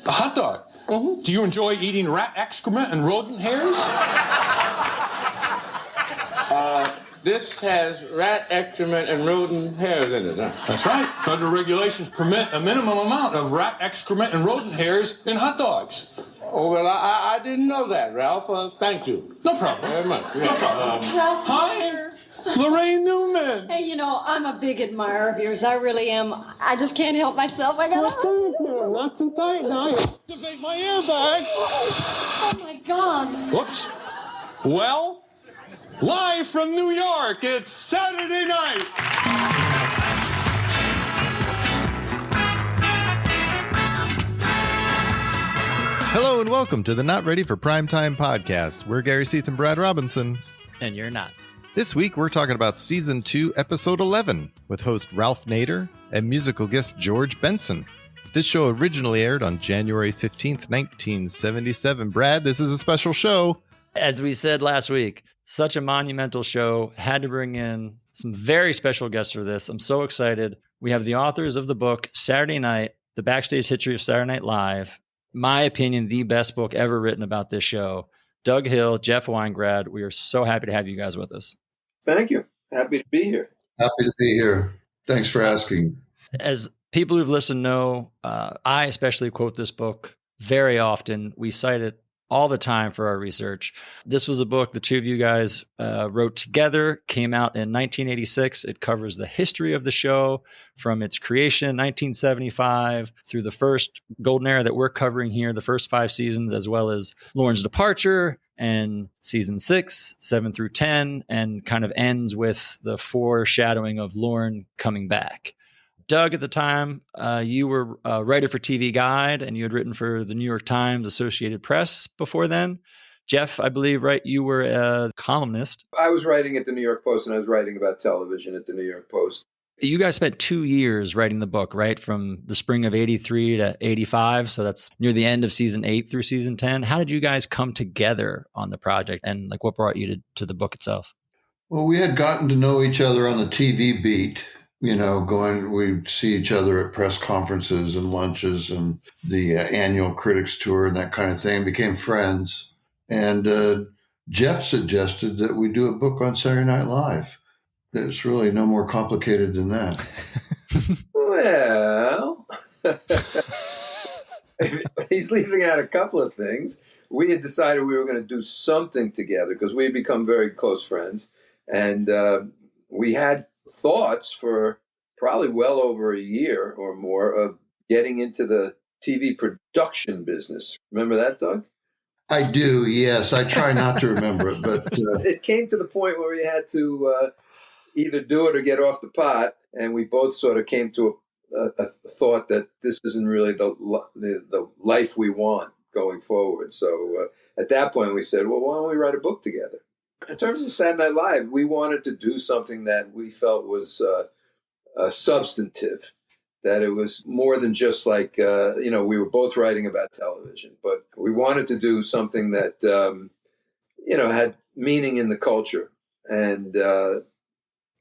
A hot dog? Mm-hmm. Do you enjoy eating rat excrement and rodent hairs? This has rat excrement and rodent hairs in it, huh? That's right. Federal regulations permit a minimum amount of rat excrement and rodent hairs in hot dogs. Oh, well, I didn't know that, Ralph. Thank you. No problem. Very much. No problem. Ralph, Hi, Lorraine Newman. hey, I'm a big admirer of yours. I really am. I just can't help myself. I got Not too tight now. Activate my airbag. Oh, my God. Whoops. Well, live from New York, it's Saturday night. Hello and welcome to the Not Ready for Primetime podcast. We're Gary Seath and Brad Robinson. And you're not. This week we're talking about Season 2, Episode 11, with host Ralph Nader and musical guest George Benson. This show originally aired on January 15th, 1977. Brad, this is a special show. As we said last week, such a monumental show. Had to bring in some very special guests for this. I'm so excited. We have the authors of the book, Saturday Night, The Backstage History of Saturday Night Live. My opinion, the best book ever written about this show. Doug Hill, Jeff Weingrad. We are so happy to have you guys with us. Thank you. Happy to be here. Happy to be here. Thanks for asking. As people who've listened know, I especially quote this book very often. We cite it all the time for our research. This was a book the two of you guys wrote together, came out in 1986. It covers the history of the show from its creation in 1975 through the first golden era that we're covering here, the first 5 seasons, as well as Lorne's departure and season 6, 7 through 10, and kind of ends with the foreshadowing of Lorne coming back. Doug, at the time, you were a writer for TV Guide, and you had written for the New York Times, Associated Press before then. Jeff, I believe, right, you were a columnist. I was writing at the New York Post, and I was writing about television at the New York Post. You guys spent 2 years writing the book, right, from the spring of 83 to 85, so that's near the end of season 8 through season 10. How did you guys come together on the project, and what brought you to the book itself? Well, we had gotten to know each other on the TV beat. We'd see each other at press conferences and lunches and the annual critics tour and that kind of thing, became friends. And Jeff suggested that we do a book on Saturday Night Live. It's really no more complicated than that. Well, he's leaving out a couple of things. We had decided we were going to do something together because we had become very close friends. And we had thoughts for probably well over a year or more of getting into the TV production business. Remember that, Doug? I do, yes. I try not to remember it, but... It came to the point where we had to either do it or get off the pot, and we both sort of came to a thought that this isn't really the life we want going forward. So at that point we said, well, why don't we write a book together? In terms of Saturday Night Live, we wanted to do something that we felt was substantive, that it was more than just like, we were both writing about television, but we wanted to do something that, had meaning in the culture. And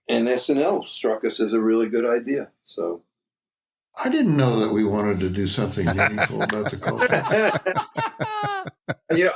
SNL struck us as a really good idea. So I didn't know that we wanted to do something meaningful about the culture.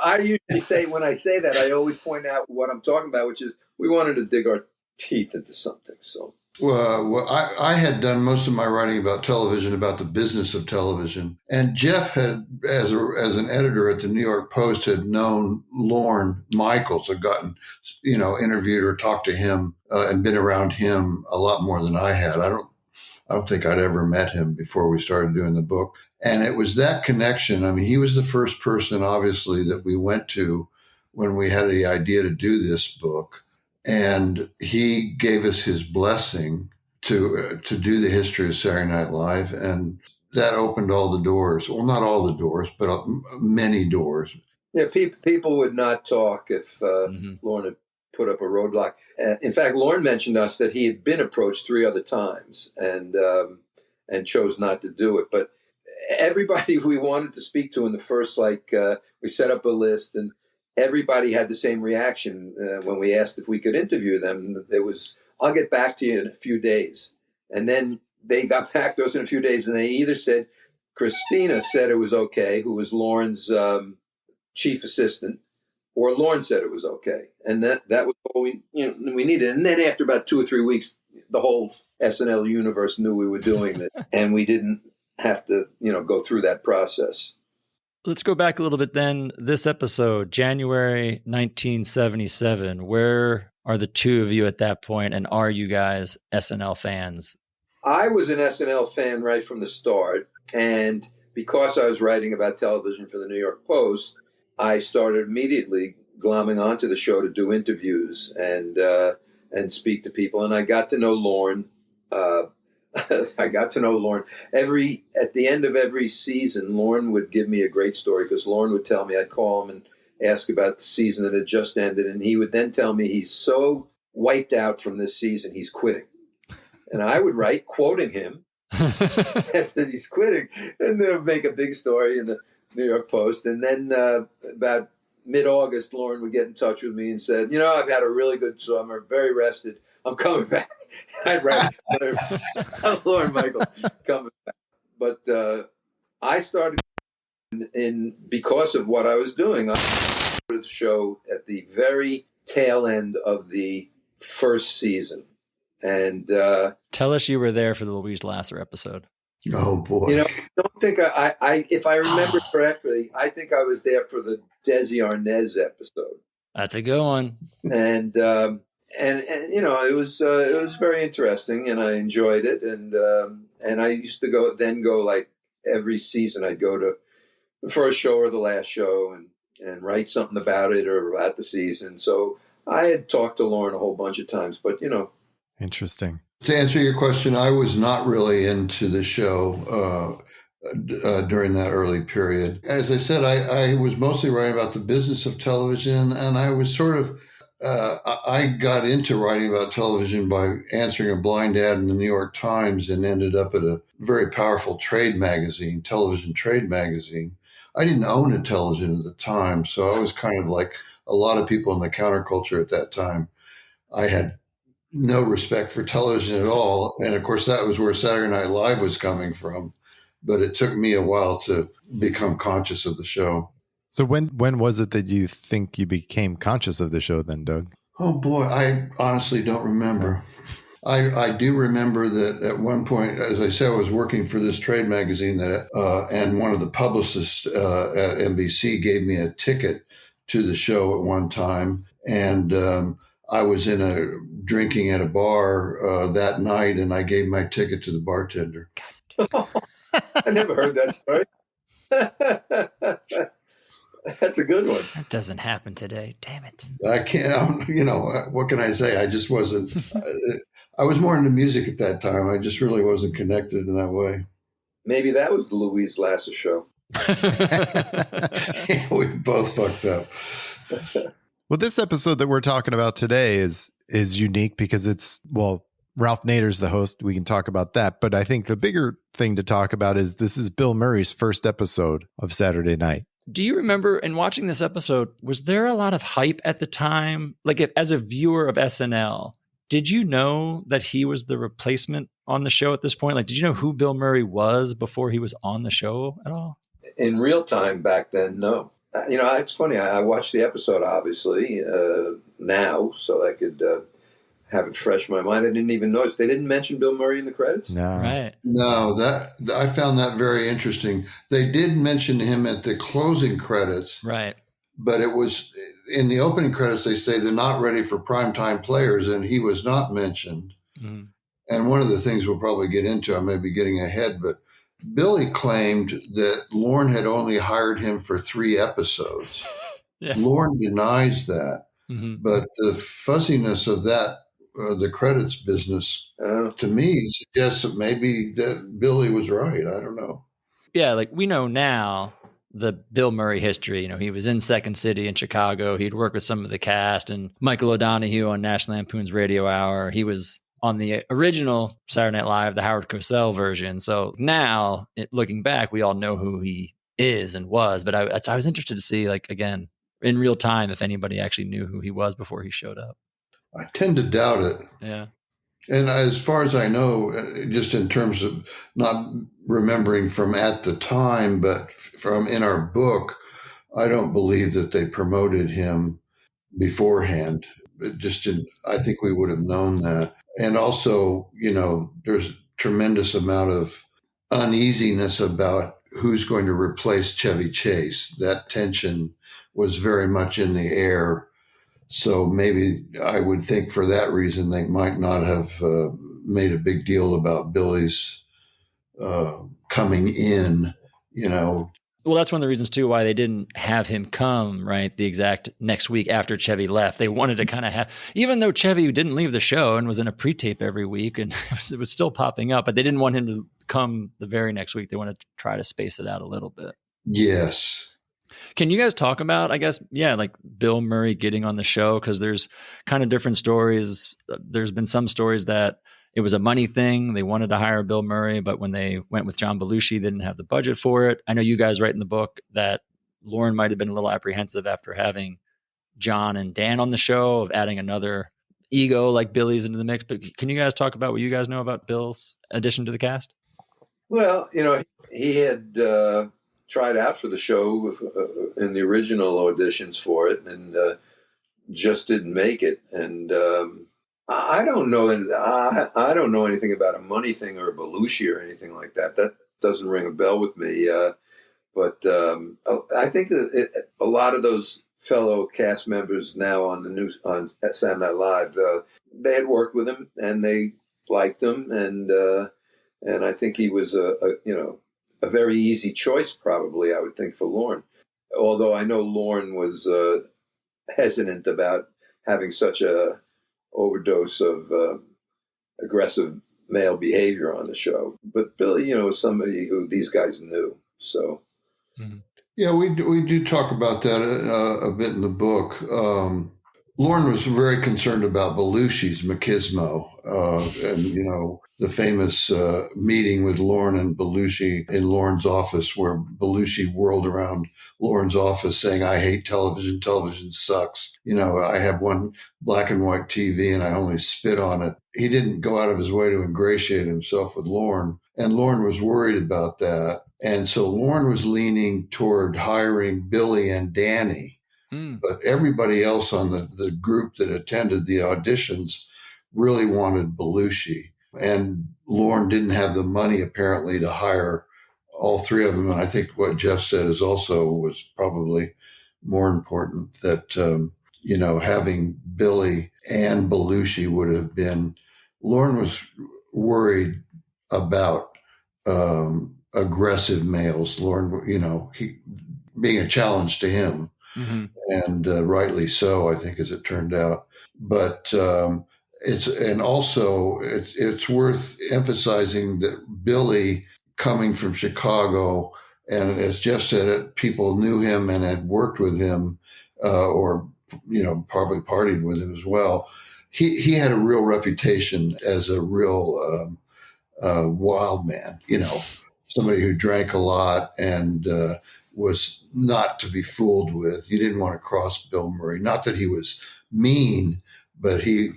I usually say, when I say that, I always point out what I'm talking about, which is we wanted to dig our teeth into something. So, well, I had done most of my writing about television, about the business of television. And Jeff had, as an editor at the New York Post, had known Lorne Michaels, had gotten, interviewed or talked to him and been around him a lot more than I had. I don't think I'd ever met him before we started doing the book. And it was that connection. I mean, he was the first person, obviously, that we went to when we had the idea to do this book. And he gave us his blessing to do the history of Saturday Night Live. And that opened all the doors. Well, not all the doors, but many doors. Yeah, people would not talk if Lorne had put up a roadblock. In fact, Lorne mentioned us that he had been approached 3 other times and chose not to do it. But everybody we wanted to speak to in the first, we set up a list, and everybody had the same reaction when we asked if we could interview them. It was, I'll get back to you in a few days. And then they got back to us in a few days, and they either said, Christina said it was okay, who was Lorne's chief assistant, or Lorne said it was okay. And that was all we needed. And then after about 2 or 3 weeks, the whole SNL universe knew we were doing it, and we didn't have to, go through that process. Let's go back a little bit then. This episode, January 1977, where are the two of you at that point, and are you guys SNL fans? I was an SNL fan right from the start, and because I was writing about television for the New York Post, I started immediately glomming onto the show to do interviews and speak to people, and I got to know Lorne. At the end of every season, Lorne would give me a great story, because Lorne would tell me, I'd call him and ask about the season that had just ended, and he would then tell me he's so wiped out from this season, he's quitting. And I would write quoting him as that he's quitting, and they'll make a big story in the New York Post. And then about mid-August, Lorne would get in touch with me and said, I've had a really good summer, very rested, I'm coming back. I'd write Lorne Michaels coming back. But I started because of what I was doing. I started the show at the very tail end of the first season. And tell us you were there for the Louise Lasser episode. Oh boy! I don't think I if I remember correctly, I think I was there for the Desi Arnaz episode. That's a good one. And it was very interesting, and I enjoyed it. And I used to go like every season. I'd go to the first show or the last show and write something about it or about the season. So I had talked to Lorne a whole bunch of times, but Interesting. To answer your question, I was not really into the show during that early period. As I said, I was mostly writing about the business of television, and I was sort of, I got into writing about television by answering a blind ad in the New York Times and ended up at a very powerful trade magazine, television trade magazine. I didn't own a television at the time, so I was kind of like a lot of people in the counterculture at that time. I had no respect for television at all. And of course, that was where Saturday Night Live was coming from. But it took me a while to become conscious of the show. So when was it that you think you became conscious of the show then, Doug? Oh, boy, I honestly don't remember. I do remember that at one point, as I said, I was working for this trade magazine and one of the publicists at NBC gave me a ticket to the show at one time. And I was drinking at a bar that night, and I gave my ticket to the bartender. I never heard that story. That's a good one. That doesn't happen today. Damn it. I can't, what can I say? I just wasn't, I was more into music at that time. I just really wasn't connected in that way. Maybe that was the Louise Lasser show. We both fucked up. Well, this episode that we're talking about today is unique because Ralph Nader's the host. We can talk about that. But I think the bigger thing to talk about is this is Bill Murray's first episode of Saturday Night. Do you remember, in watching this episode, was there a lot of hype at the time? Like, as a viewer of SNL, did you know that he was the replacement on the show at this point? Like, did you know who Bill Murray was before he was on the show at all? In real time back then, no. It's funny. I watched the episode, obviously, now, so I could have it fresh in my mind. I didn't even notice. They didn't mention Bill Murray in the credits? No. Right. No, I found that very interesting. They did mention him at the closing credits. Right. But it was, in the opening credits, they say they're not ready for primetime players, and he was not mentioned. Mm. And one of the things we'll probably get into, I may be getting ahead, but Billy claimed that Lorne had only hired him for 3 episodes. Yeah. Lorne denies that. Mm-hmm. But the fuzziness of that, the credits business, to me, suggests that maybe that Billy was right. I don't know. Yeah, like we know now the Bill Murray history. He was in Second City in Chicago. He'd worked with some of the cast and Michael O'Donoghue on National Lampoon's Radio Hour. He was on the original Saturday Night Live, the Howard Cosell version. So now, looking back, we all know who he is and was. But I was interested to see, like, again, in real time, if anybody actually knew who he was before he showed up. I tend to doubt it. Yeah. And as far as I know, just in terms of not remembering from at the time, but from in our book, I don't believe that they promoted him beforehand. It just didn't, I think we would have known that. And also, there's a tremendous amount of uneasiness about who's going to replace Chevy Chase. That tension was very much in the air. So maybe I would think for that reason, they might not have made a big deal about Billy's coming in, Well, that's one of the reasons too why they didn't have him come right the exact next week after Chevy left. They wanted to kind of have, even though Chevy didn't leave the show and was in a pre-tape every week, and it was still popping up, but they didn't want him to come the very next week. They wanted to try to space it out a little bit. Yes. Can you guys talk about, I guess, like Bill Murray getting on the show? Because there's kind of different stories. There's been some stories that it was a money thing. They wanted to hire Bill Murray, but when they went with John Belushi, they didn't have the budget for it. I know you guys write in the book that Lorne might have been a little apprehensive after having John and Dan on the show of adding another ego like Billy's into the mix. But can you guys talk about what you guys know about Bill's addition to the cast? Well, he had tried out for the show in the original auditions for it, and just didn't make it. And I don't know. I don't know anything about a money thing or a Belushi or anything like that. That doesn't ring a bell with me. But I think that a lot of those fellow cast members now on Saturday Night Live, they had worked with him and they liked him, and I think he was a very easy choice, probably, I would think, for Lorne. Although I know Lorne was hesitant about having such a overdose of aggressive male behavior on the show. But Billy, is somebody who these guys knew. So, yeah, we do talk about that a bit in the book. Lorne was very concerned about Belushi's machismo, and the famous meeting with Lorne and Belushi in Lorne's office, where Belushi whirled around Lorne's office saying, "I hate television. Television sucks. I have one black and white TV and I only spit on it." He didn't go out of his way to ingratiate himself with Lorne, and Lorne was worried about that. And so Lorne was leaning toward hiring Billy and Downey. But everybody else on the group that attended the auditions really wanted Belushi. And Lorne didn't have the money, apparently, to hire all three of them. And I think what Jeff said was probably more important, that, having Billy and Belushi would have been, Lorne was worried about aggressive males. Lorne, being a challenge to him. Mm-hmm. And rightly so, I think, as it turned out. But it's worth emphasizing that Billy, coming from Chicago, and as Jeff said, people knew him and had worked with him, or probably partied with him as well. He had a real reputation as a real wild man. Somebody who drank a lot and was not to be fooled with. You didn't want to cross Bill Murray. Not that he was mean, but he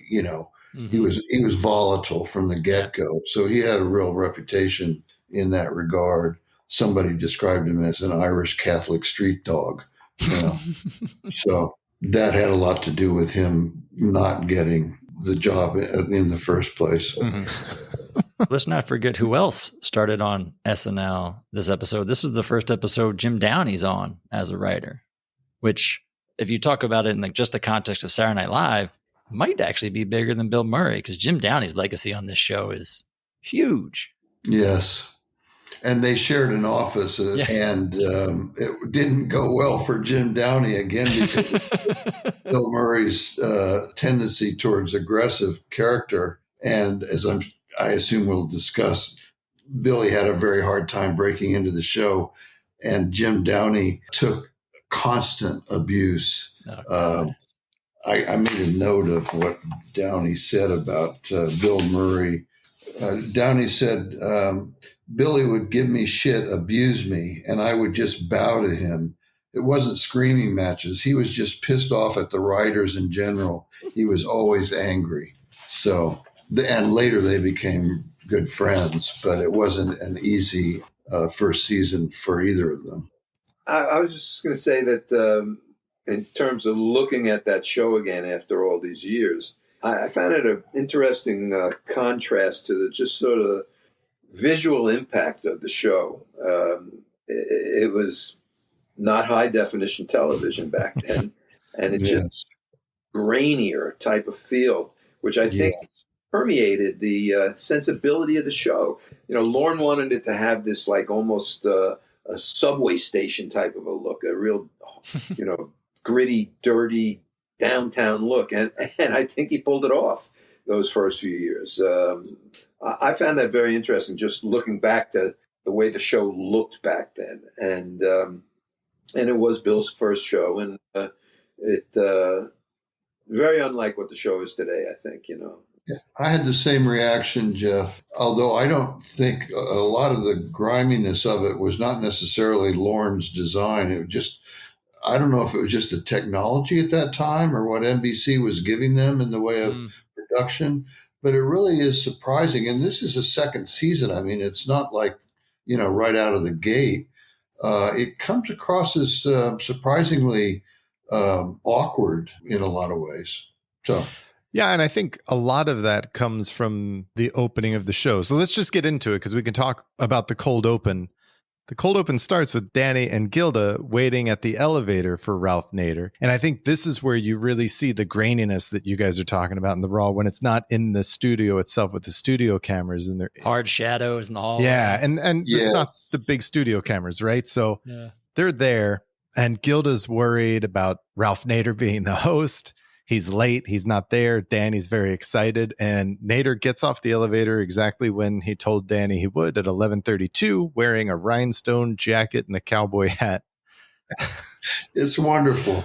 was volatile from the get-go. So he had a real reputation in that regard. Somebody described him as an Irish Catholic street dog. So that had a lot to do with him not getting the job in the first place. Mm-hmm. Let's not forget who else started on SNL this episode. This is the first episode Jim Downey's on as a writer, which, if you talk about it in just the context of Saturday Night Live, might actually be bigger than Bill Murray, because Jim Downey's legacy on this show is huge. Yes. And they shared an office, and it didn't go well for Jim Downey again, because Bill Murray's tendency towards aggressive character. And as I assume we'll discuss, Billy had a very hard time breaking into the show, and Jim Downey took constant abuse. I made a note of what Downey said about Bill Murray. Downey said, Billy would give me shit, abuse me, and I would just bow to him. It wasn't screaming matches. He was just pissed off at the writers in general. He was always angry. So And later they became good friends, but it wasn't an easy first season for either of them. I was just going to say that in terms of looking at that show again after all these years, I found it an interesting contrast to the just sort of visual impact of the show. It was not high definition television back then, and it just grainier type of feel, which I think permeated the sensibility of the show. You know, Lorne wanted it to have this like almost a subway station type of a look, a real, you know, gritty, dirty downtown look, and I think he pulled it off those first few years. I found that very interesting, just looking back to the way the show looked back then, and it was Bill's first show, and it very unlike what the show is today, I think, you know. Yeah, I had the same reaction, Jeff, although I don't think a lot of the griminess of it was not necessarily Lorne's design. It was just, I don't know if it was just the technology at that time or what NBC was giving them in the way of production, but it really is surprising. And this is a second season. I mean, it's not like, you know, right out of the gate. It comes across as surprisingly awkward in a lot of ways. So. Yeah, and I think a lot of that comes from the opening of the show. So let's just get into it because we can talk about the cold open. The cold open starts with Downey and Gilda waiting at the elevator for Ralph Nader. And I think this is where you really see the graininess that you guys are talking about in the Raw when it's not in the studio itself with the studio cameras and their hard shadows in the hall. Yeah, and it's not the big studio cameras, right? So they're there and Gilda's worried about Ralph Nader being the host. He's late. He's not there. Danny's very excited. And Nader gets off the elevator exactly when he told Downey he would at 11:32, wearing a rhinestone jacket and a cowboy hat. It's wonderful.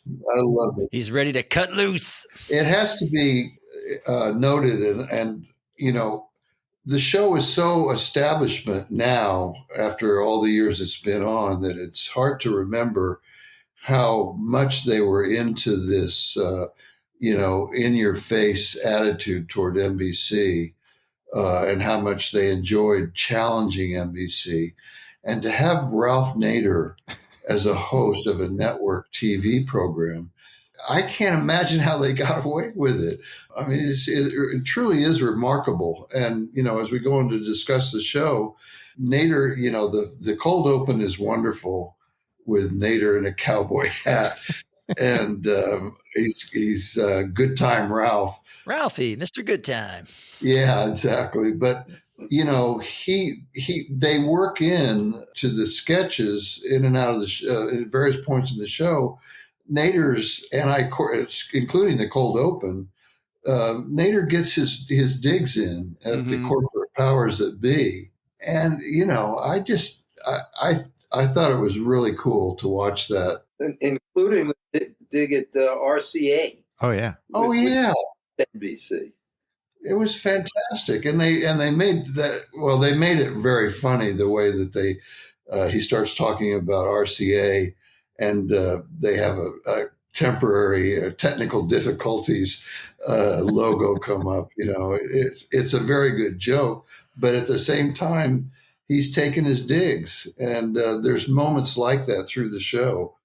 I love it. He's ready to cut loose. It has to be noted. And, you know, the show is so establishment now after all the years it's been on that it's hard to remember how much they were into this, you know, in-your-face attitude toward NBC, and how much they enjoyed challenging NBC. And to have Ralph Nader as a host of a network TV program, I can't imagine how they got away with it. I mean, it truly is remarkable. And, you know, as we go on to discuss the show, Nader, you know, the cold open is wonderful with Nader in a cowboy hat. And he's Good Time Ralph. Ralphie, Mr. Good Time. Yeah, exactly. But, you know, they work in to the sketches in and out of the at various points in the show. Nader's, including the cold open, Nader gets his digs in at the corporate powers that be. And, you know, I thought it was really cool to watch that. Including the dig at RCA. Oh, yeah. With NBC. It was fantastic. And they made that, well, they made it very funny the way that he starts talking about RCA and they have a temporary technical difficulties logo come up. You know, it's a very good joke, but at the same time, he's taking his digs, and there's moments like that through the show.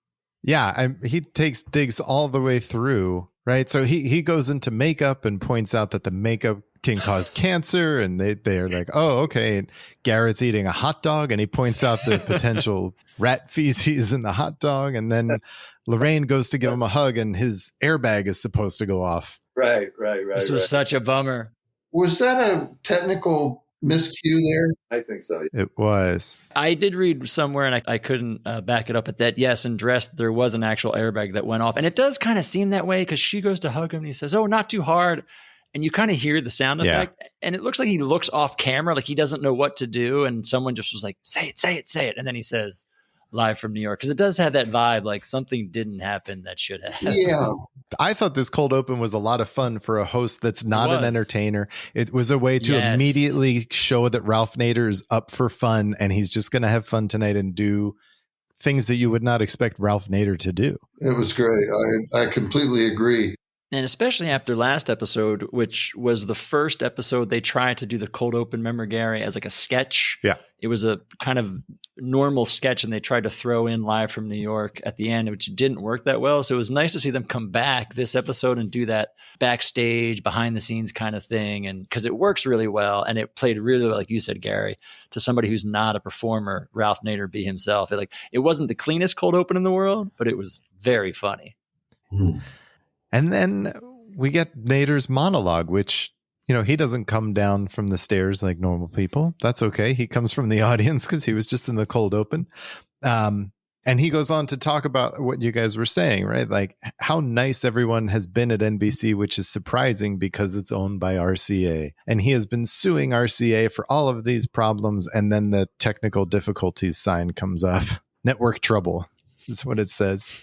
Yeah, he takes digs all the way through, right? So he goes into makeup and points out that the makeup can cause cancer, and they're like, oh, okay. And Garrett's eating a hot dog, and he points out the potential rat feces in the hot dog, and then Lorraine goes to give him a hug, and his airbag is supposed to go off. Right. This was such a bummer. Was that a technical miscue there? I think so. It was. I did read somewhere, and I couldn't back it up, at that, yes, in Dressed, there was an actual airbag that went off. And it does kind of seem that way because she goes to hug him, and he says, oh, not too hard. And you kind of hear the sound effect. And it looks like he looks off camera, like he doesn't know what to do. And someone just was like, say it. And then he says, live from New York. Because it does have that vibe, like something didn't happen that should have. Yeah. I thought this cold open was a lot of fun for a host that's not an entertainer. It was a way to immediately show that Ralph Nader is up for fun, and he's just going to have fun tonight and do things that you would not expect Ralph Nader to do. It was great. I completely agree. And especially after last episode, which was the first episode they tried to do the cold open, remember, Gary, as like a sketch. Yeah. It was a kind of normal sketch, and they tried to throw in Live from New York at the end, which didn't work that well. So it was nice to see them come back this episode and do that backstage, behind the scenes kind of thing. And because it works really well, and it played really well, like you said, Gary, to somebody who's not a performer, Ralph Nader be himself. It wasn't the cleanest cold open in the world, but it was very funny. Hmm. And then we get Nader's monologue, which, he doesn't come down from the stairs like normal people. That's okay. He comes from the audience because he was just in the cold open. And he goes on to talk about what you guys were saying, right? Like how nice everyone has been at NBC, which is surprising because it's owned by RCA. And he has been suing RCA for all of these problems. And then the technical difficulties sign comes up. Network trouble is what it says.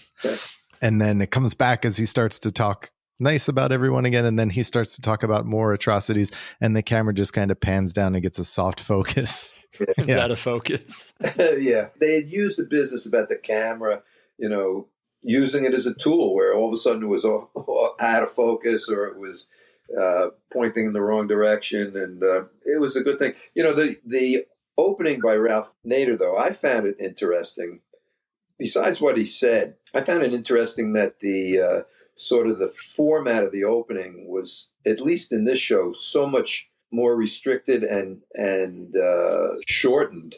And then it comes back as he starts to talk nice about everyone again. And then he starts to talk about more atrocities. And the camera just kind of pans down and gets a soft focus. Is that a focus? Yeah. They had used the business about the camera, using it as a tool where all of a sudden it was all out of focus or it was pointing in the wrong direction. And it was a good thing. The opening by Ralph Nader, though, I found it interesting. Besides what he said, I found it interesting that the sort of the format of the opening was, at least in this show, so much more restricted and shortened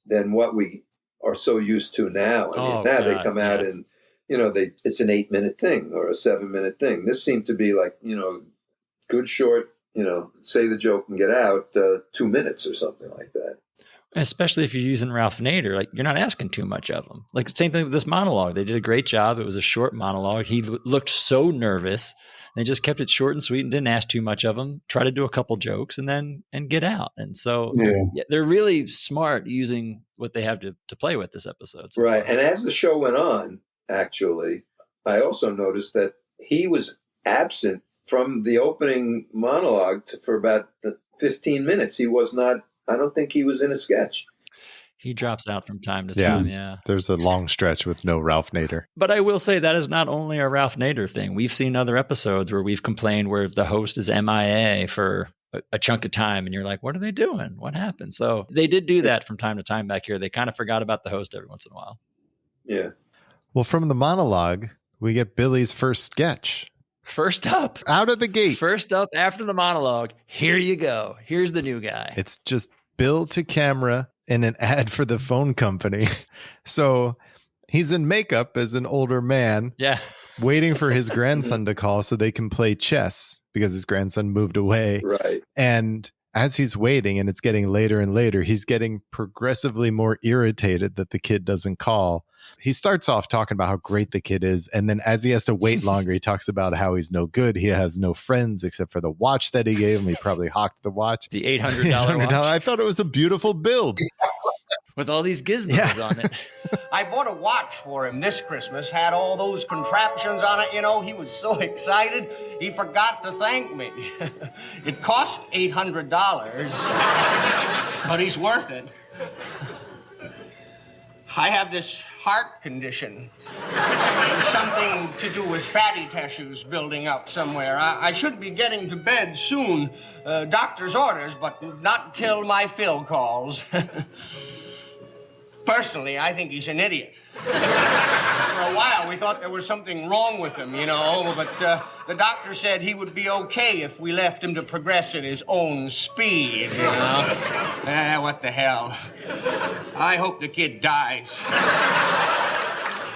than what we are so used to now. They come out and, it's an 8-minute thing or a 7-minute thing. This seemed to be like, good short, say the joke and get out, 2 minutes or something like that. Especially if you're using Ralph Nader, you're not asking too much of him. Same thing with this monologue. They did a great job. It was a short monologue. He looked so nervous. They just kept it short and sweet and didn't ask too much of him. Try to do a couple jokes and get out. And so they're really smart using what they have to play with this episode. So right. far. And as the show went on, actually, I also noticed that he was absent from the opening monologue for about 15 minutes. He was not. I don't think he was in a sketch. He drops out from time to time, yeah. There's a long stretch with no Ralph Nader. But I will say that is not only a Ralph Nader thing. We've seen other episodes where we've complained where the host is MIA for a chunk of time, and you're like, what are they doing? What happened? So they did do that from time to time back here. They kind of forgot about the host every once in a while. Yeah. Well, from the monologue, we get Billy's first sketch. First up. Out of the gate. First up after the monologue, here you go. Here's the new guy. It's just Bill to camera in an ad for the phone company. So he's in makeup as an older man. Yeah. Waiting for his grandson to call so they can play chess because his grandson moved away. Right. And as he's waiting and it's getting later and later, he's getting progressively more irritated that the kid doesn't call. He starts off talking about how great the kid is. And then as he has to wait longer, he talks about how he's no good. He has no friends except for the watch that he gave him. He probably hawked the watch. The $800 watch. I thought it was a beautiful build. With all these gizmos on it. I bought a watch for him this Christmas, had all those contraptions on it, he was so excited, he forgot to thank me. It cost $800, but he's worth it. I have this heart condition. Something to do with fatty tissues building up somewhere. I should be getting to bed soon. Doctor's orders, but not until my Phil calls. Personally, I think he's an idiot. For a while, we thought there was something wrong with him, but the doctor said he would be okay if we left him to progress at his own speed, what the hell. I hope the kid dies.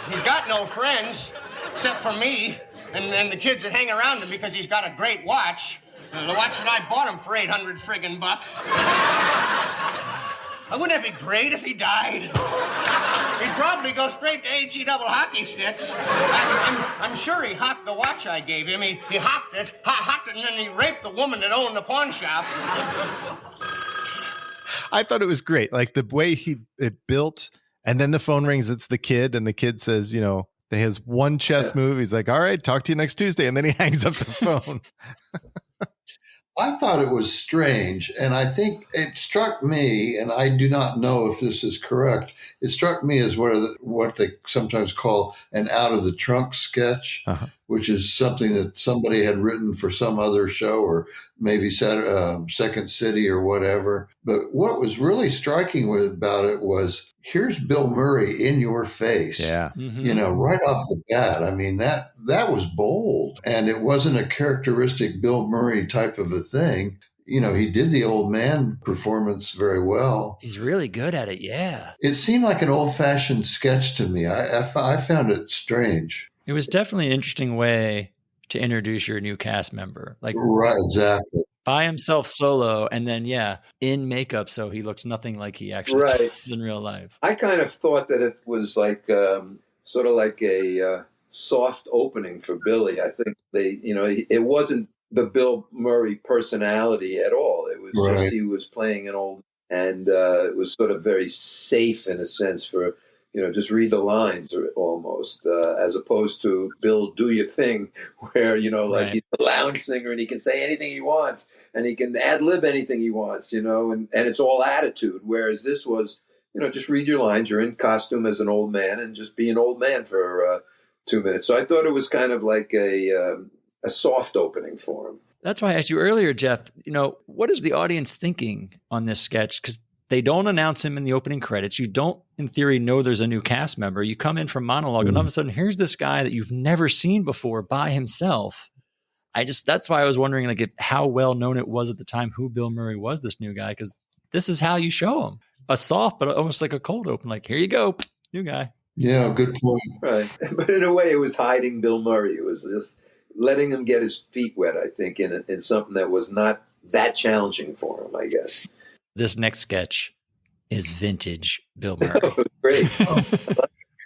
He's got no friends, except for me, and the kids that hang around him because he's got a great watch. The watch that I bought him for 800 friggin' bucks. Wouldn't that be great if he died? He'd probably go straight to HE double hockey sticks. I'm sure he hocked the watch I gave him. He hocked it, and then he raped the woman that owned the pawn shop. I thought it was great. Like the way it built, and then the phone rings, it's the kid, and the kid says, he has one chess move. He's like, all right, talk to you next Tuesday. And then he hangs up the phone. I thought it was strange, and I think it struck me, and I do not know if this is correct, it struck me as what they sometimes call an out-of-the-trunk sketch, which is something that somebody had written for some other show or maybe Second City or whatever. But what was really striking about it was, here's Bill Murray in your face. Yeah. Mm-hmm. Right off the bat. I mean, that was bold. And it wasn't a characteristic Bill Murray type of a thing. He did the old man performance very well. He's really good at it, yeah. It seemed like an old-fashioned sketch to me. I found it strange. It was definitely an interesting way to introduce your new cast member. Right, exactly. By himself solo, and then, in makeup, so he looks nothing like he actually does in real life. I kind of thought that it was like sort of like a soft opening for Billy. I think it wasn't the Bill Murray personality at all. It was just he was playing an old, and it was sort of very safe in a sense for, just read the lines almost, as opposed to Bill, do your thing, where, he's a lounge singer and he can say anything he wants and he can ad-lib anything he wants, and it's all attitude. Whereas this was, just read your lines. You're in costume as an old man and just be an old man for 2 minutes. So I thought it was kind of like a soft opening for him. That's why I asked you earlier, Jeff, what is the audience thinking on this sketch? Because they don't announce him in the opening credits. You don't, in theory, know there's a new cast member. You come in from monologue, and all of a sudden, here's this guy that you've never seen before by himself. That's why I was wondering, how well known it was at the time who Bill Murray was, this new guy, because this is how you show him. A soft, but almost like a cold open, here you go, new guy. Yeah, good point. Right. But in a way, it was hiding Bill Murray. It was just letting him get his feet wet, I think, in something that was not that challenging for him, I guess. This next sketch is vintage Bill Murray. It was great.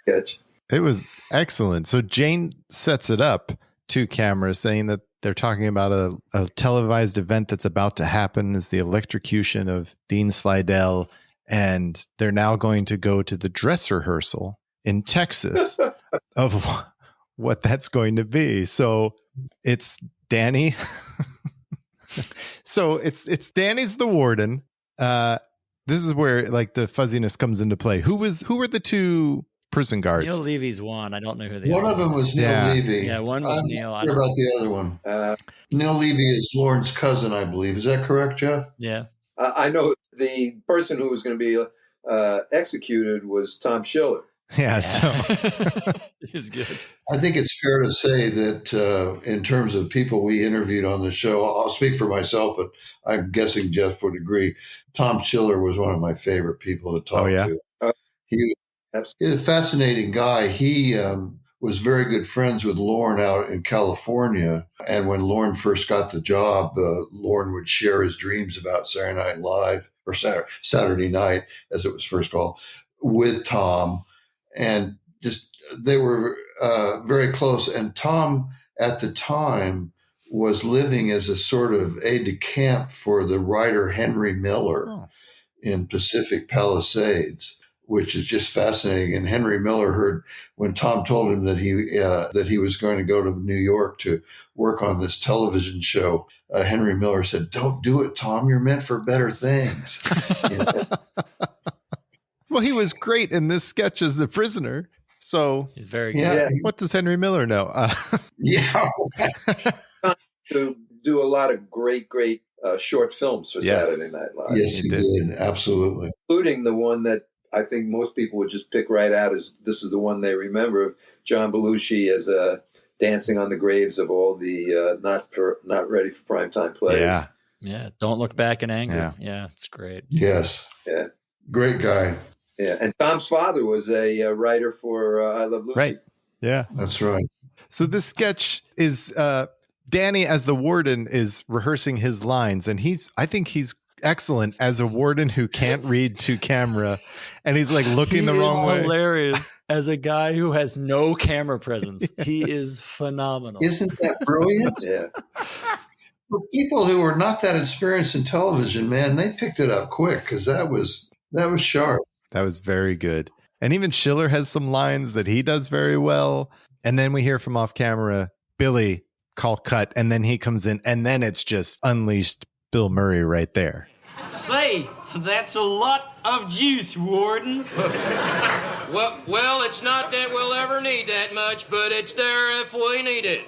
Sketch. It was excellent. So Jane sets it up to camera, saying that they're talking about a televised event that's about to happen, is the electrocution of Dean Slidell, and they're now going to go to the dress rehearsal in Texas of what that's going to be. So it's Danny. So it's Danny's the warden. This is where the fuzziness comes into play. Who were the two prison guards? Neil Levy's one. I don't know who they are. One of them was Neil Levy. Yeah, one was Neil. What about the other one? Neil Levy is Lauren's cousin, I believe. Is that correct, Jeff? Yeah. I know the person who was going to be executed was Tom Schiller. Yeah, so he's good. I think it's fair to say that in terms of people we interviewed on the show, I'll speak for myself, but I'm guessing Jeff would agree. Tom Schiller was one of my favorite people to talk to. He was a fascinating guy. He was very good friends with Lorne out in California. And when Lorne first got the job, Lorne would share his dreams about Saturday Night Live, or Saturday Night, as it was first called, with Tom. And just they were very close. And Tom, at the time, was living as a sort of aide-de-camp for the writer Henry Miller in Pacific Palisades, which is just fascinating. And Henry Miller heard when Tom told him that he was going to go to New York to work on this television show. Henry Miller said, "Don't do it, Tom. You're meant for better things." Well, he was great in this sketch as the prisoner. So he's very good. Yeah. What does Henry Miller know? To do a lot of great short films for Saturday Night Live. Yes, he did. Absolutely. Including the one that I think most people would just pick right out as this is the one they remember of John Belushi as dancing on the graves of all the not ready for primetime plays. Yeah. Don't look back in anger. Yeah, it's great. Yes. Yeah. Great guy. Yeah. And Tom's father was a writer for I Love Lucy. Right. Yeah. That's right. So this sketch is Danny as the warden is rehearsing his lines, and I think he's excellent as a warden who can't read to camera, and he's looking the wrong way. Hilarious as a guy who has no camera presence. He is phenomenal. Isn't that brilliant? Yeah. For people who were not that experienced in television, man, they picked it up quick because that was sharp. That was very good. And even Schiller has some lines that he does very well. And then we hear from off camera, Billy call cut, and then he comes in, and then it's just unleashed Bill Murray right there. Say, that's a lot of juice, Warden. Well, it's not that we'll ever need that much, but it's there if we need it.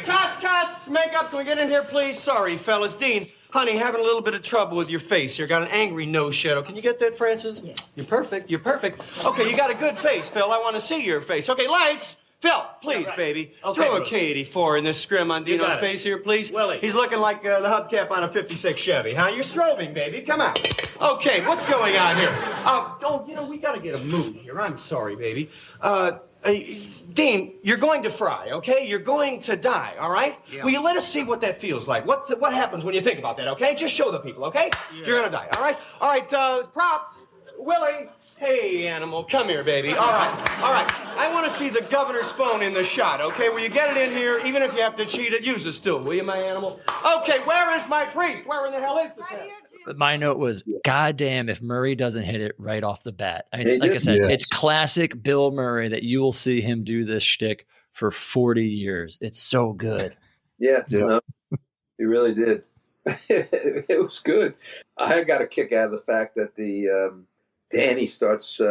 Cuts! Makeup, can we get in here, please? Sorry, fellas. Dean, honey, having a little bit of trouble with your face here. Got an angry nose shadow. Can you get that, Francis? Yeah. You're perfect. Okay, you got a good face, Phil. I want to see your face. Okay, lights. Phil, please, right. baby. Okay, Throw a Bruce. K84 in this scrim on You Dino's got it. face here, please. Willie. He's looking like the hubcap on a 56 Chevy, huh? You're strobing, baby. Come on. Okay, what's going on here? We got to get a mood here. I'm sorry, baby. Dean, you're going to fry, okay? You're going to die, all right? Yeah. Will you let us see what that feels like? What happens when you think about that, okay? Just show the people, okay? Yeah. You're going to die, all right? All right, props. Willie. Hey, animal, come here, baby. All right. I want to see the governor's phone in the shot, okay? Will you get it in here, even if you have to cheat it? Use a stool, will you, my animal? Okay, where is my priest? Where in the hell is the priest? My note was, goddamn, if Murray doesn't hit it right off the bat. It's, He like I did. said, Yes. it's classic Bill Murray that you will see him do this shtick for 40 years. It's so good. Yeah, Yeah. no, he really did. It was good. I got a kick out of the fact that the Danny starts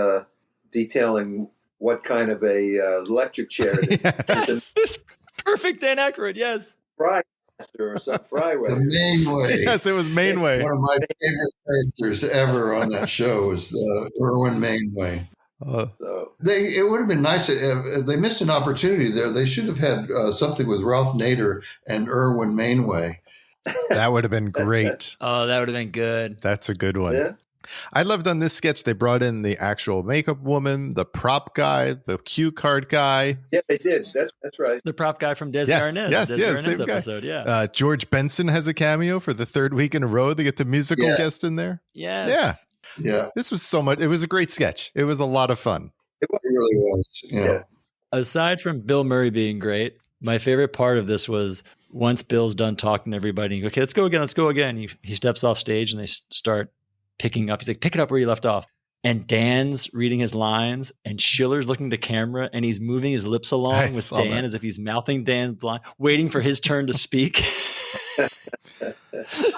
detailing what kind of a electric chair it is. It's a Yes. Perfect Dan Aykroyd, yes. fry master or some fry The way. main way. Yes, it was Mainway. One of my favorite characters ever on that show was Irwin Mainway. So It would have been nice if they missed an opportunity there. They should have had something with Ralph Nader and Irwin Mainway. That would have been great. Oh, that would have been good. That's a good one. yeah, I loved on this sketch, they brought in the actual makeup woman, the prop guy, the cue card guy. yeah, they did. That's right. The prop guy from Des Yes, Arnaz. yes, Des yes, Arnaz same guy. episode, yeah. George Benson has a cameo for the third week in a row. They get the musical Yeah. guest in there. Yes. Yeah, This was so much. It was a great sketch. It was a lot of fun. it really was. Yeah. Aside from Bill Murray being great, my favorite part of this was once Bill's done talking to everybody, you go, okay, let's go again. He steps off stage and they start picking up. He's like, pick it up where you left off. And Dan's reading his lines and Schiller's looking to camera and he's moving his lips I along with saw Dan that. as if he's mouthing Dan's line, waiting for his turn to speak. I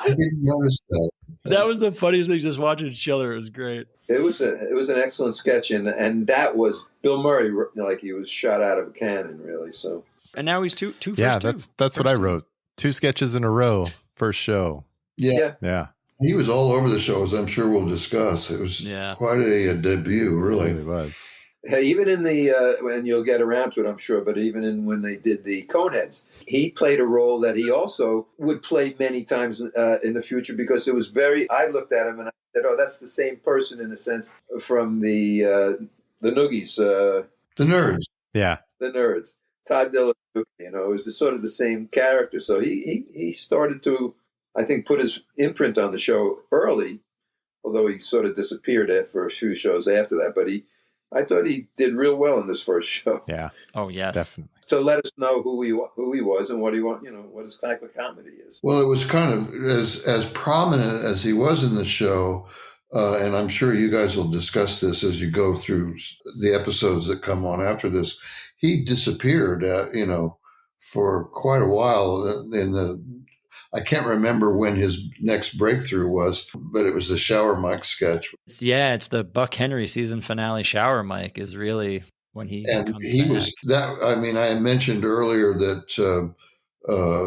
didn't notice that. That was the funniest thing, just watching Schiller. It was great. It was an excellent sketch, and that was Bill Murray, like he was shot out of a cannon, really. So And now he's two first Yeah, two. that's what I First two. wrote. 2 sketches in a row, first show. Yeah. Yeah, He was all over the show, as I'm sure we'll discuss. It was quite a debut, it really. really was. hey, even in the and you'll get around to it, I'm sure, but even when they did the Coneheads, he played a role that he also would play many times in the future because it was very. I looked at him and I said, "Oh, that's the same person in a sense from the Noogies, The Nerds. Yeah. the Nerds." Todd Dillon, it was sort of the same character. So he started to, I think, put his imprint on the show early, although he sort of disappeared for a few shows after that. But I thought he did real well in this first show. Yeah, Oh, yes. definitely. So let us know who he was and what he what his type of comedy is. Well, it was kind of as prominent as he was in the show, and I'm sure you guys will discuss this as you go through the episodes that come on after this. He disappeared, for quite a while. I can't remember when his next breakthrough was, but it was the shower mic sketch, It's the Buck Henry season finale shower mic is really when he and comes he back. was that. I mean, I mentioned earlier that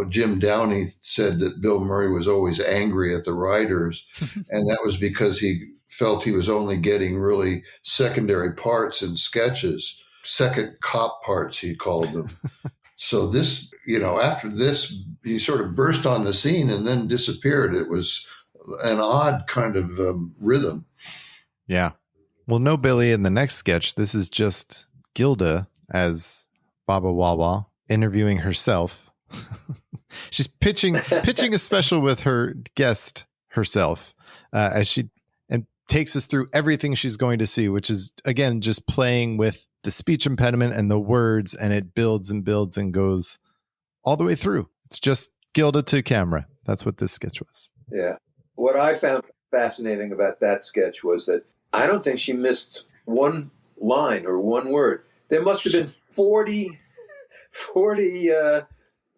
Jim Downey said that Bill Murray was always angry at the writers, and that was because he felt he was only getting really secondary parts in sketches, second cop parts, he called them. So this, after this, he sort of burst on the scene and then disappeared. It was an odd kind of rhythm. Yeah. Well, no Billy in the next sketch. This is just Gilda as Baba Wawa interviewing herself. She's pitching a special with her guest herself as she takes us through everything she's going to see, which is, again, just playing with the speech impediment and the words, and it builds and builds and goes all the way through. It's just Gilda to camera. That's what this sketch was. Yeah. What I found fascinating about that sketch was that I don't think she missed one line or one word. There must have been 40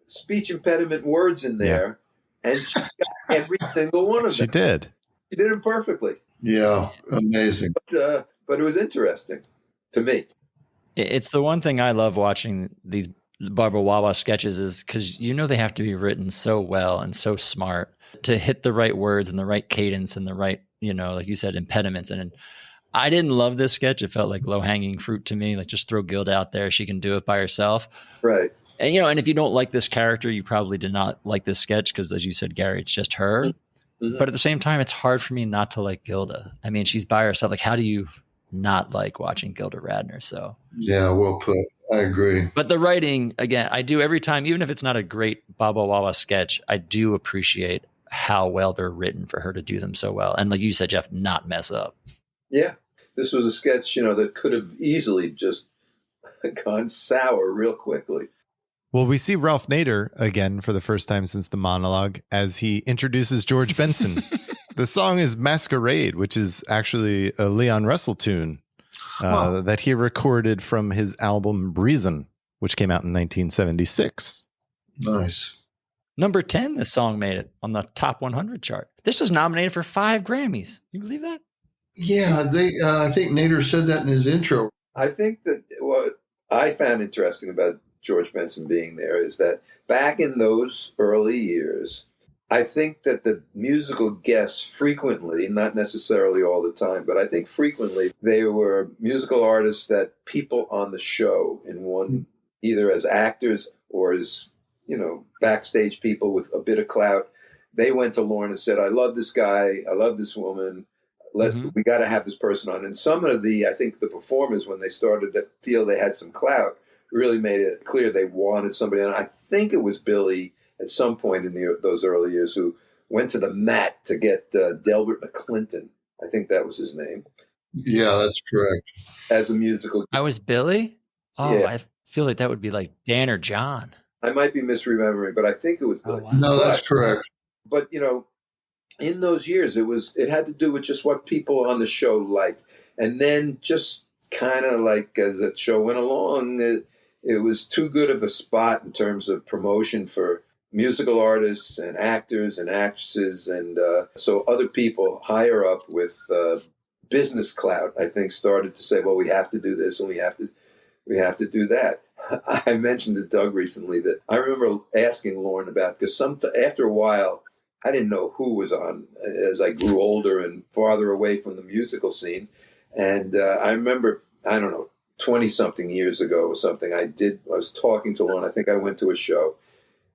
speech impediment words in there, and she got every single one of them. She did. She did them perfectly. Yeah, amazing. But it was interesting to me. It's the one thing I love watching these Barbara Wawa sketches is because they have to be written so well and so smart to hit the right words and the right cadence and the right, like you said, impediments. And I didn't love this sketch. It felt like low-hanging fruit to me. Like, just throw Gilda out there. She can do it by herself. Right. And, and if you don't like this character, you probably did not like this sketch because, as you said, Gary, it's just her. Mm-hmm. But at the same time, it's hard for me not to like Gilda. I mean, she's by herself. Like, how do you not like watching Gilda Radner? So yeah, well put. I agree. But the writing, again, I do every time, even if it's not a great Baba Wawa sketch, I do appreciate how well they're written for her to do them so well. And like you said, Jeff, not mess up. Yeah. This was a sketch, that could have easily just gone sour real quickly. Well, we see Ralph Nader again for the first time since the monologue as he introduces George Benson. The song is Masquerade, which is actually a Leon Russell tune that he recorded from his album Reason, which came out in 1976. Nice. Number 10, this song made it on the top 100 chart. This was nominated for 5 Grammys. You believe that? Yeah, I think Nader said that in his intro. I think that what I found interesting about George Benson being there is that back in those early years, I think that the musical guests frequently, not necessarily all the time, but I think frequently they were musical artists that people on the show in one, either as actors or as, backstage people with a bit of clout. They went to Lorne and said, I love this guy. I love this woman. We got to have this person on. And some of I think the performers, when they started to feel they had some clout, really made it clear they wanted somebody. And I think it was Billy at some point in those early years who went to the mat to get Delbert McClinton. I think that was his name. Yeah, that's correct. As a musical. I was Billy? Oh, yeah. I feel like that would be like Dan or John. I might be misremembering, but I think it was Billy. Oh, wow. No, that's correct. But, in those years, it had to do with just what people on the show liked. And then just kind of like as the show went along, it was too good of a spot in terms of promotion for musical artists and actors and actresses. And so other people higher up with business clout, I think, started to say, well, we have to do this and we have to do that. I mentioned to Doug recently that I remember asking Lorne about, because after a while, I didn't know who was on as I grew older and farther away from the musical scene. And I remember, 20-something years ago or something, I was talking to Lorne. I think I went to a show.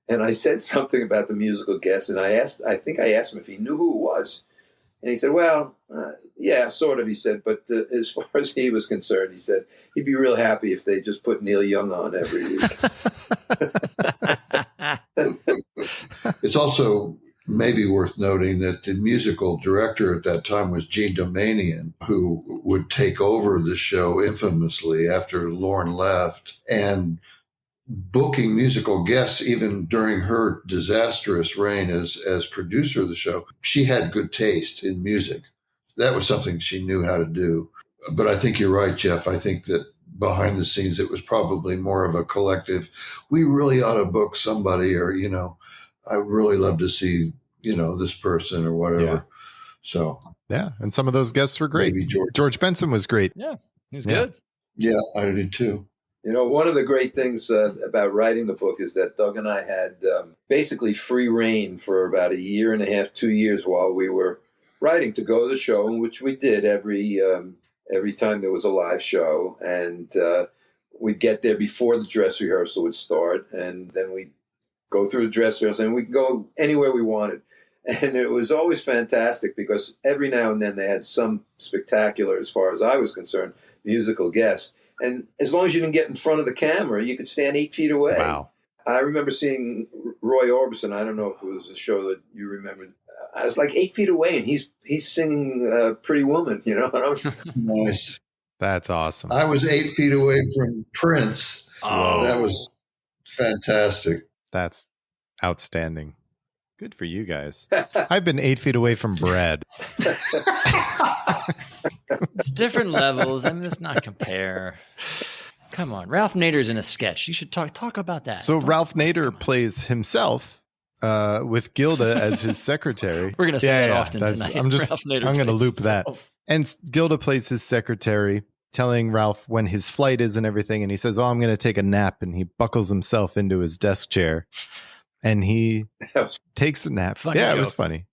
And I said something about the musical guest. And I think I asked him if he knew who it was. And he said, well, yeah, sort of, he said. But as far as he was concerned, he said he'd be real happy if they just put Neil Young on every week. It's also maybe worth noting that the musical director at that time was Gene Domanian, who would take over the show infamously after Lorne left, and booking musical guests even during her disastrous reign as producer of the show. She had good taste in music. That was something she knew how to do. But I think you're right, Jeff. I think that behind the scenes, it was probably more of a collective, we really ought to book somebody, or, I really love to see, this person or whatever. Yeah. So, yeah. And some of those guests were great. George Benson was great. Yeah. He's good. Yeah, I did too. One of the great things about writing the book is that Doug and I had basically free reign for about a year and a half, 2 years while we were writing to go to the show, which we did every time there was a live show. And we'd get there before the dress rehearsal would start, and then we'd go through the dress rehearsal, and we'd go anywhere we wanted. And it was always fantastic because every now and then they had some spectacular, as far as I was concerned, musical guest. And as long as you didn't get in front of the camera, you could stand 8 feet away. Wow. I remember seeing Roy Orbison. I don't know if it was a show that you remembered. I was like 8 feet away, and he's singing Pretty Woman, Nice. That's awesome. I was 8 feet away from Prince. Oh. That was fantastic. That's outstanding. Good for you guys. I've been 8 feet away from Brad. It's different levels. I mean, let's not compare. Come on. Ralph Nader's in a sketch. You should talk about that. So Ralph Nader plays himself with Gilda as his secretary. We're going to say that often tonight. I'm going to loop that. And Gilda plays his secretary. telling Ralph when his flight is and everything. And he says, "Oh, I'm going to take a nap." And he buckles himself into his desk chair and he takes a nap. Funny yeah, joke. It was funny.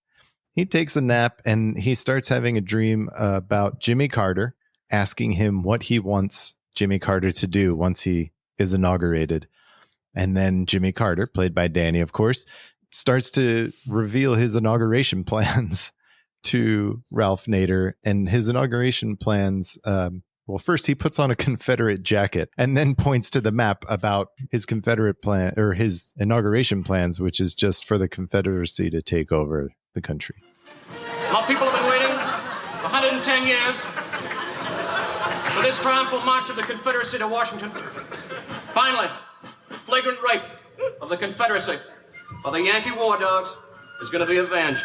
He takes a nap and he starts having a dream about Jimmy Carter, asking him what he wants Jimmy Carter to do once he is inaugurated. And then Jimmy Carter, played by Downey, of course, starts to reveal his inauguration plans to Ralph Nader. And his inauguration plans, well, first he puts on a Confederate jacket and then points to the map about his Confederate plan or his inauguration plans, which is just for the Confederacy to take over the country. My people have been waiting 110 years for this triumphal march of the Confederacy to Washington. Finally, the flagrant rape of the Confederacy by the Yankee war dogs is going to be avenged.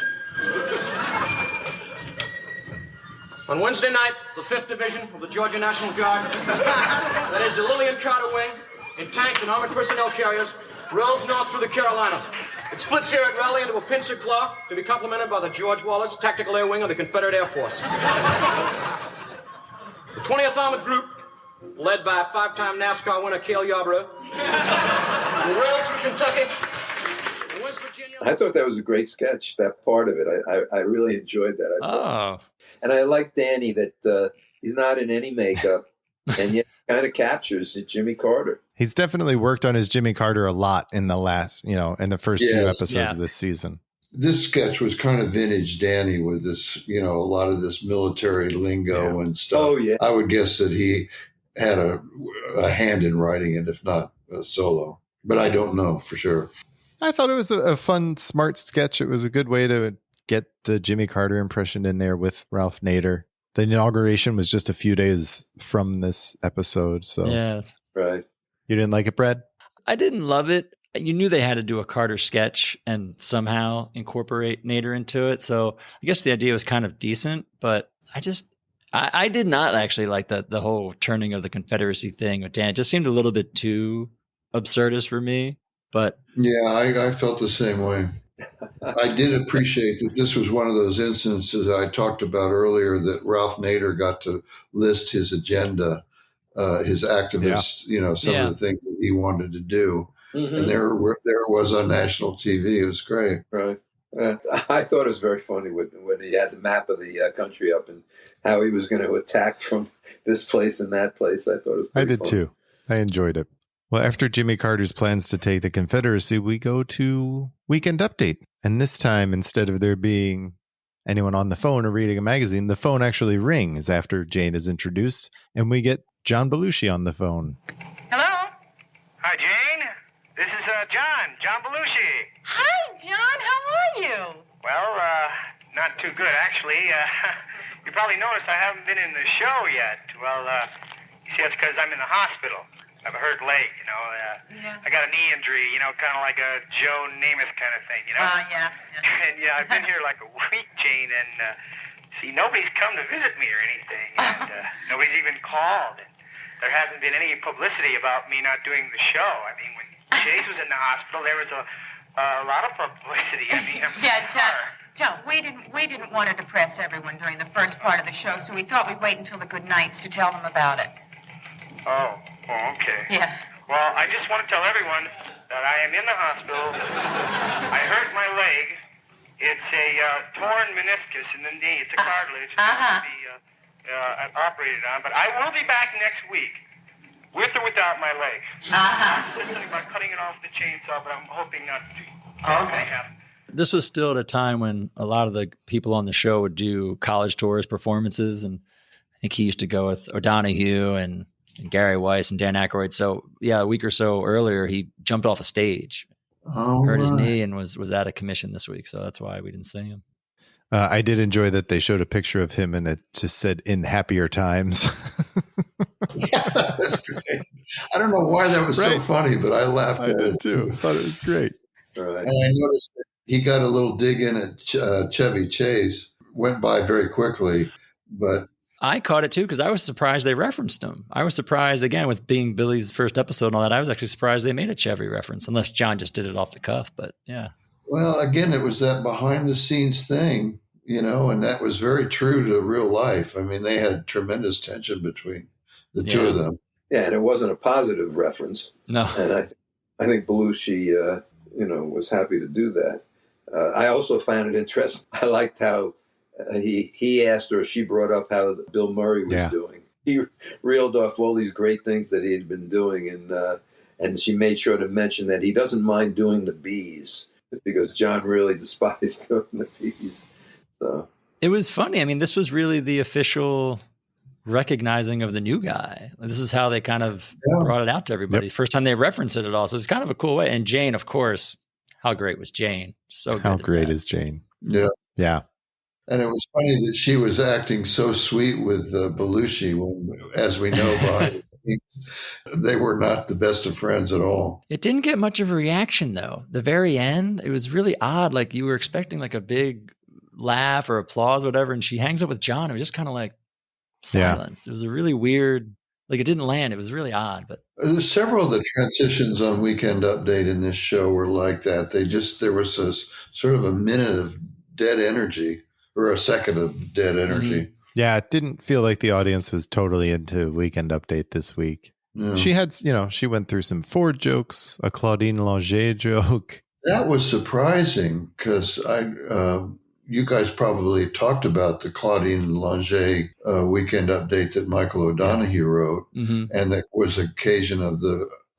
On Wednesday night, the 5th Division of the Georgia National Guard, that is the Lillian Carter Wing, in tanks and armored personnel carriers, rolls north through the Carolinas. It splits here at Raleigh into a pincer claw to be complemented by the George Wallace Tactical Air Wing of the Confederate Air Force. The 20th Armored Group, led by 5-time NASCAR winner Cale Yarborough, will roll through Kentucky and West Virginia. I thought that was a great sketch, that part of it. I really enjoyed that. And I like Downey that he's not in any makeup and yet kind of captures Jimmy Carter. He's definitely worked on his Jimmy Carter a lot in the last, in the first few episodes of this season. This sketch was kind of vintage Downey with this, a lot of this military lingo and stuff. Oh, yeah. I would guess that he had a hand in writing it, if not a solo. But I don't know for sure. I thought it was a fun, smart sketch. It was a good way to get the Jimmy Carter impression in there with Ralph Nader. The inauguration was just a few days from this episode. So Yeah. Right. You didn't like it, Brad? I didn't love it. You knew they had to do a Carter sketch and somehow incorporate Nader into it. So I guess the idea was kind of decent, but I did not actually like the whole turning of the Confederacy thing with Dan. It just seemed a little bit too absurdist for me. But yeah, I felt the same way. I did appreciate that this was one of those instances I talked about earlier that Ralph Nader got to list his agenda, his activist, some of the things that he wanted to do. Mm-hmm. And there it was on national TV. It was great. Right. I thought it was very funny when he had the map of the country up and how he was going to attack from this place and that place. I thought it was pretty I did too. I enjoyed it. Well, after Jimmy Carter's plans to take the Confederacy, we go to Weekend Update. And this time, instead of there being anyone on the phone or reading a magazine, the phone actually rings after Jane is introduced, and we get John Belushi on the phone. Hello? Hi, Jane. This is John Belushi. Hi, John. How are you? Well, not too good, actually. You probably noticed I haven't been in the show yet. Well, you see, that's because I'm in the hospital. I have a hurt leg, Yeah. I got a knee injury, kind of like a Joe Namath kind of thing, Yeah. And, I've been here like a week, Jane, and, see, nobody's come to visit me or anything, and nobody's even called. And there hasn't been any publicity about me not doing the show. I mean, when Chase was in the hospital, there was a lot of publicity. I mean, Joe, we didn't want to depress everyone during the first part of the show, so we thought we'd wait until the good nights to tell them about it. Oh, okay. Yeah. Well, I just want to tell everyone that I am in the hospital. I hurt my leg. It's a torn meniscus in the knee. It's a cartilage. It has to be operated on. But I will be back next week, with or without my leg. I'm thinking about cutting it off with the chainsaw, but I'm hoping not to. Okay. This was still at a time when a lot of the people on the show would do college tours performances, and I think he used to go with O'Donoghue and Gary Weiss and Dan Aykroyd. So yeah, a week or so earlier, he jumped off a stage, hurt his knee, and was out of commission this week. So that's why we didn't see him. I did enjoy that they showed a picture of him and it just said "in happier times." Yeah, that's great. I don't know why that was so funny, but I laughed. I did too. I thought it was great. Right. And I noticed that he got a little dig in at Chevy Chase. Went by very quickly, but I caught it too because I was surprised they referenced him. I was surprised, again, with being Billy's first episode and all that. I was actually surprised they made a Chevy reference, unless John just did it off the cuff. But yeah. Well, again, it was that behind the scenes thing, and that was very true to real life. I mean, they had tremendous tension between the two of them. Yeah, and it wasn't a positive reference. No. And I think Belushi, was happy to do that. I also found it interesting. I liked how he asked her, she brought up how Bill Murray was doing. He reeled off all these great things that he had been doing, and she made sure to mention that he doesn't mind doing the bees, because John really despised doing the bees. So it was funny. I mean, this was really the official recognizing of the new guy. This is how they kind of brought it out to everybody. First time they referenced it at all. So it's kind of a cool way. And Jane, of course, how great was Jane? So good. How great is Jane? Yeah. Yeah. And it was funny that she was acting so sweet with Belushi when, as we know, behind the scenes, they were not the best of friends at all. It didn't get much of a reaction, though. The very end, it was really odd. Like you were expecting like a big laugh or applause, whatever. And she hangs up with John. It was just kind of like silence. It was a really weird, like it didn't land. It was really odd. But several of the transitions on Weekend Update in this show were like that. There was a sort of a minute of dead energy. Or a second of dead energy. Mm-hmm. Yeah, it didn't feel like the audience was totally into Weekend Update this week. No. She had, she went through some Ford jokes, a Claudine Langer joke. That was surprising because you guys probably talked about the Claudine Langer Weekend Update that Michael O'Donoghue wrote, and that was occasion of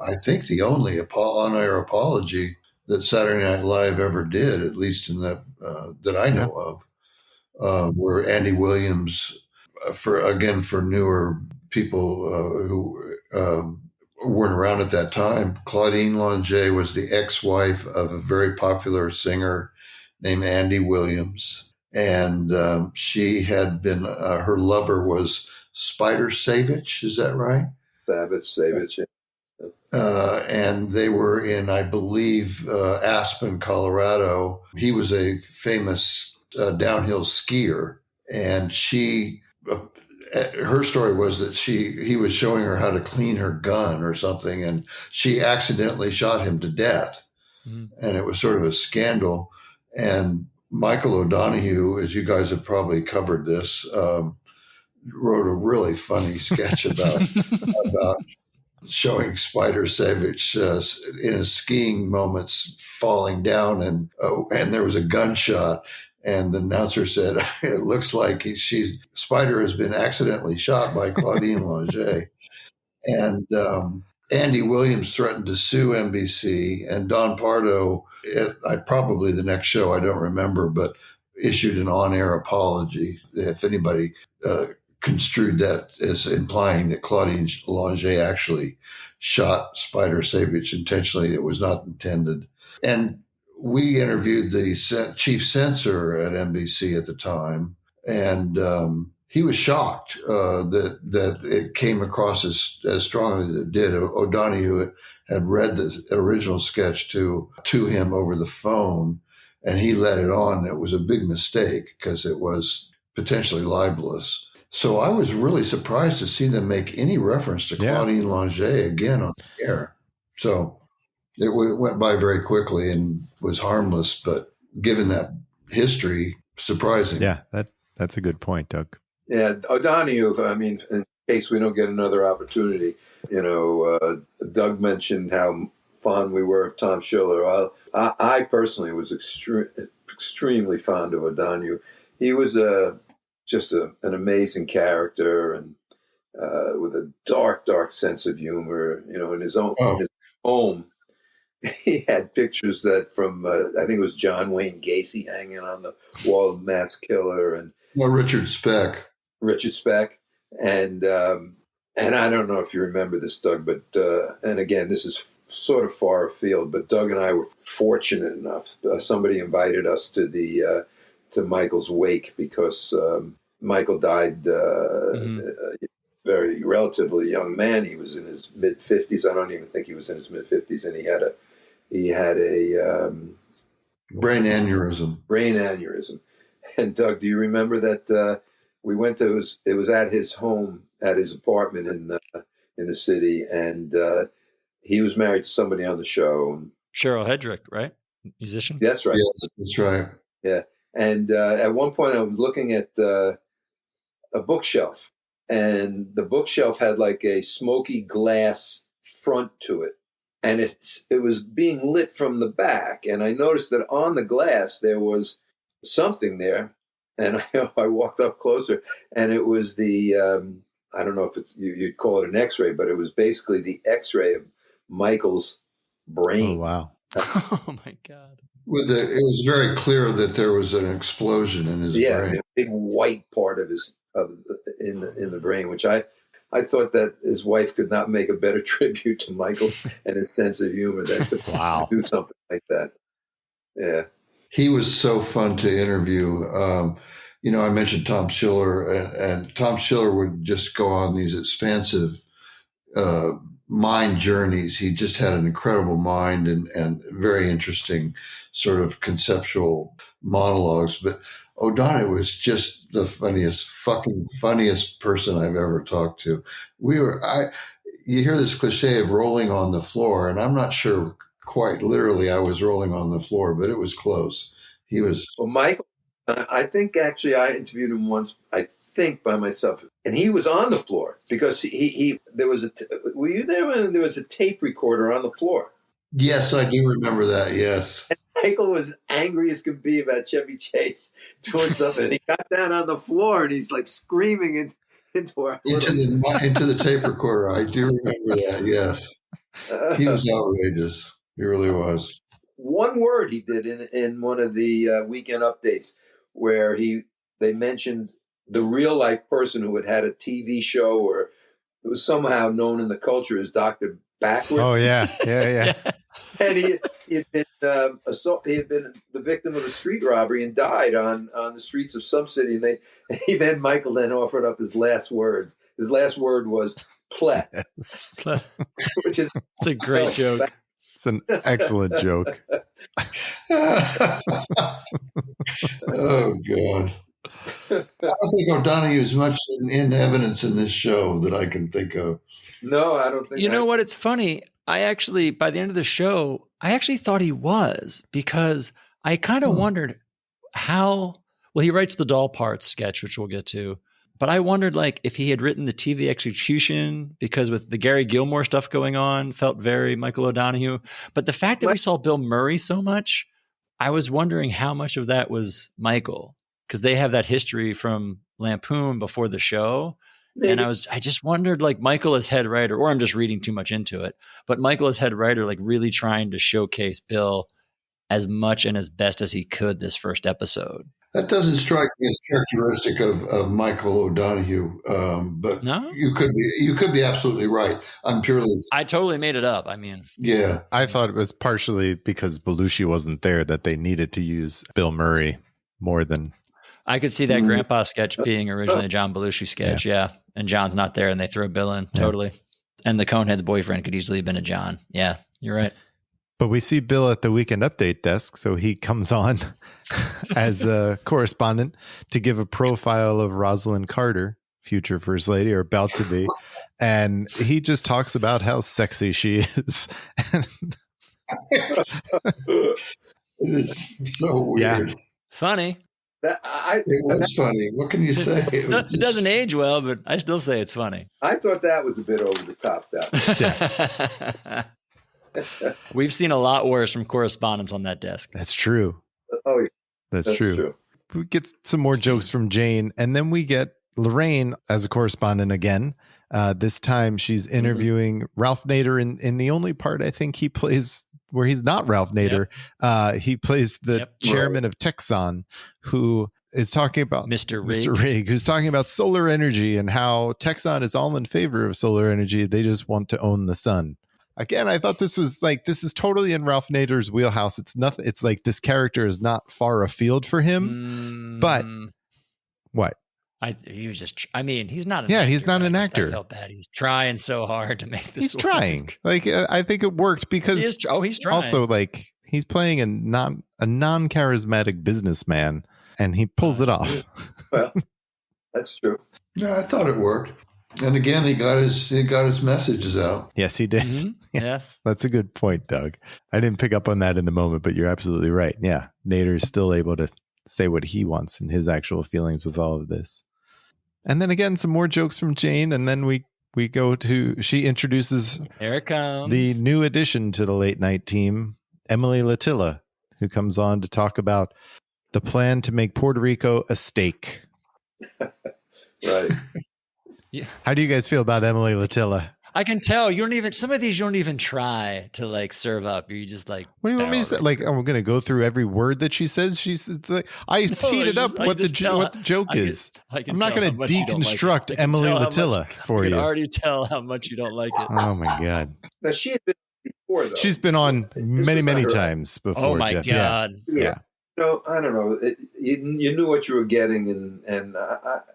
I think the only on-air apology that Saturday Night Live ever did, at least in that I know of. Where Andy Williams, for newer people who weren't around at that time, Claudine Langer was the ex-wife of a very popular singer named Andy Williams. And she had been, her lover was Spider Savage, is that right? Savage, yeah. And they were in, I believe, Aspen, Colorado. He was a famous downhill skier, and her story was that he was showing her how to clean her gun or something, and she accidentally shot him to death. And it was sort of a scandal. And Michael O'Donoghue, as you guys have probably covered this, wrote a really funny sketch about showing Spider Savage in his skiing moments falling down, and there was a gunshot. And the announcer said, "It looks like Spider has been accidentally shot by Claudine Langer." And Andy Williams threatened to sue NBC, and Don Pardo, probably the next show, I don't remember, but issued an on-air apology. If anybody construed that as implying that Claudine Langer actually shot Spider Savage intentionally, it was not intended. And we interviewed the chief censor at NBC at the time, and he was shocked that it came across as strongly as it did. O'Donoghue had read the original sketch to him over the phone, and he let it on. It was a big mistake because it was potentially libelous. So I was really surprised to see them make any reference to Claudine Langer again on the air. So it went by very quickly and was harmless, but given that history, surprising. Yeah, that's a good point, Doug. Yeah, O'Donoghue, I mean, in case we don't get another opportunity, Doug mentioned how fond we were of Tom Schiller. I personally was extremely fond of O'Donoghue. He was just an amazing character, and with a dark, dark sense of humor, in his home. He had pictures that from, I think it was John Wayne Gacy hanging on the wall of Mass Killer, and Richard Speck. And I don't know if you remember this, Doug, but, and again, this is sort of far afield, but Doug and I were fortunate enough. Somebody invited us to Michael's wake because Michael died very relatively young man. He was in his mid-50s. I don't even think he was in his mid-50s, and he had a brain aneurysm. And Doug, do you remember that we went to it was at his home, at his apartment in the city, and he was married to somebody on the show. Cheryl Hedrick, right? Musician. That's right. Yeah, that's right. Yeah. And at one point I was looking at a bookshelf, and the bookshelf had like a smoky glass front to it, and it was being lit from the back. And I noticed that on the glass there was something there, and I walked up closer, and it was the I don't know if it's you'd call it an X-ray, but it was basically the X-ray of Michael's brain. Oh wow! Oh my God! It was very clear that there was an explosion in his brain. A big white part of in the brain, which I thought that his wife could not make a better tribute to Michael and his sense of humor than to do something like that. Yeah. He was so fun to interview. I mentioned Tom Schiller, and Tom Schiller would just go on these expansive mind journeys. He just had an incredible mind and very interesting sort of conceptual monologues. But O'Donoghue was just the funniest person I've ever talked to. You hear this cliche of rolling on the floor, and I'm not sure quite literally I was rolling on the floor, but it was close. He was. Well, Michael, I think actually I interviewed him once, I think by myself, and he was on the floor because there was were you there when there was a tape recorder on the floor? Yes, I do remember that. Yes. And Michael was angry as could be about Chevy Chase doing something, and he got down on the floor and he's like screaming into the tape recorder. I do remember that. Yes, he was outrageous. He really was. One word he did in one of the weekend updates where they mentioned the real life person who had a TV show or it was somehow known in the culture as Dr. Backwards. Oh yeah. And he had been he had been the victim of a street robbery and died on the streets of some city. And Michael offered up his last words. His last word was "plet," which is it's a great joke. It's an excellent joke. Oh God. I don't think O'Donoghue is much in evidence in this show that I can think of. No, I don't think. You know what? It's funny. I actually, by the end of the show, I actually thought he was because I kind of wondered how. Well, he writes the doll parts sketch, which we'll get to. But I wondered, like, if he had written the TV execution because with the Gary Gilmore stuff going on, felt very Michael O'Donoghue. But the fact that we saw Bill Murray so much, I was wondering how much of that was Michael. Because they have that history from Lampoon before the show. Maybe. And I just wondered, like, Michael as head writer, or I'm just reading too much into it, but Michael as head writer, like, really trying to showcase Bill as much and as best as he could this first episode. That doesn't strike me as characteristic of Michael O'Donoghue, but no? you could be absolutely right. I totally made it up. I mean, yeah, I thought it was partially because Belushi wasn't there that they needed to use Bill Murray more than. I could see that Grandpa sketch being originally a John Belushi sketch, yeah. And John's not there, and they throw Bill in, totally. And the Coneheads boyfriend could easily have been a John. Yeah, you're right. But we see Bill at the Weekend Update desk, so he comes on as a correspondent to give a profile of Rosalind Carter, future First Lady, or about to be. And he just talks about how sexy she is. It's so weird. Yeah. Funny. It was funny. What can you say? It doesn't age well, but I still say it's funny. I thought that was a bit over the top, though. We've seen a lot worse from correspondents on that desk. That's true. Oh, yeah. That's true. We get some more jokes from Jane, and then we get Lorraine as a correspondent again. This time she's interviewing Ralph Nader in the only part I think he plays where he's not Ralph Nader. Yep. He plays the chairman of Texon, who is talking about Mr. Rigg, who's talking about solar energy and how Texon is all in favor of solar energy. They just want to own the sun. Again, I thought this is totally in Ralph Nader's wheelhouse. It's nothing. It's like this character is not far afield for him. But what? He's not. He's not an actor. I felt bad. He's trying so hard to make this. He's trying. Like I think it worked because he's trying. Also, like he's playing a non-charismatic businessman, and he pulls it off. Well, that's true. Yeah, I thought it worked. And again, he got his messages out. Yes, he did. Mm-hmm. Yes, that's a good point, Doug. I didn't pick up on that in the moment, but you're absolutely right. Yeah, Nader's still able to say what he wants and his actual feelings with all of this. And then again, some more jokes from Jane. And then we go to, she introduces Here it comes. the new addition to the late night team, Emily Latilla, who comes on to talk about the plan to make Puerto Rico a steak. Right. Yeah. How do you guys feel about Emily Latilla? I can tell you don't even, some of these you don't even try to like serve up. You just like, What do you want me to say? Like, I'm going to go through every word that she says. She says, I teed it up what the joke is. I'm not going to deconstruct Emily Latilla for you. I can already tell how much you don't like it. Oh my God. Now she had been before though. She's been on many times before. Oh my Jeff. God. Yeah. No, I don't know. You knew what you were getting, and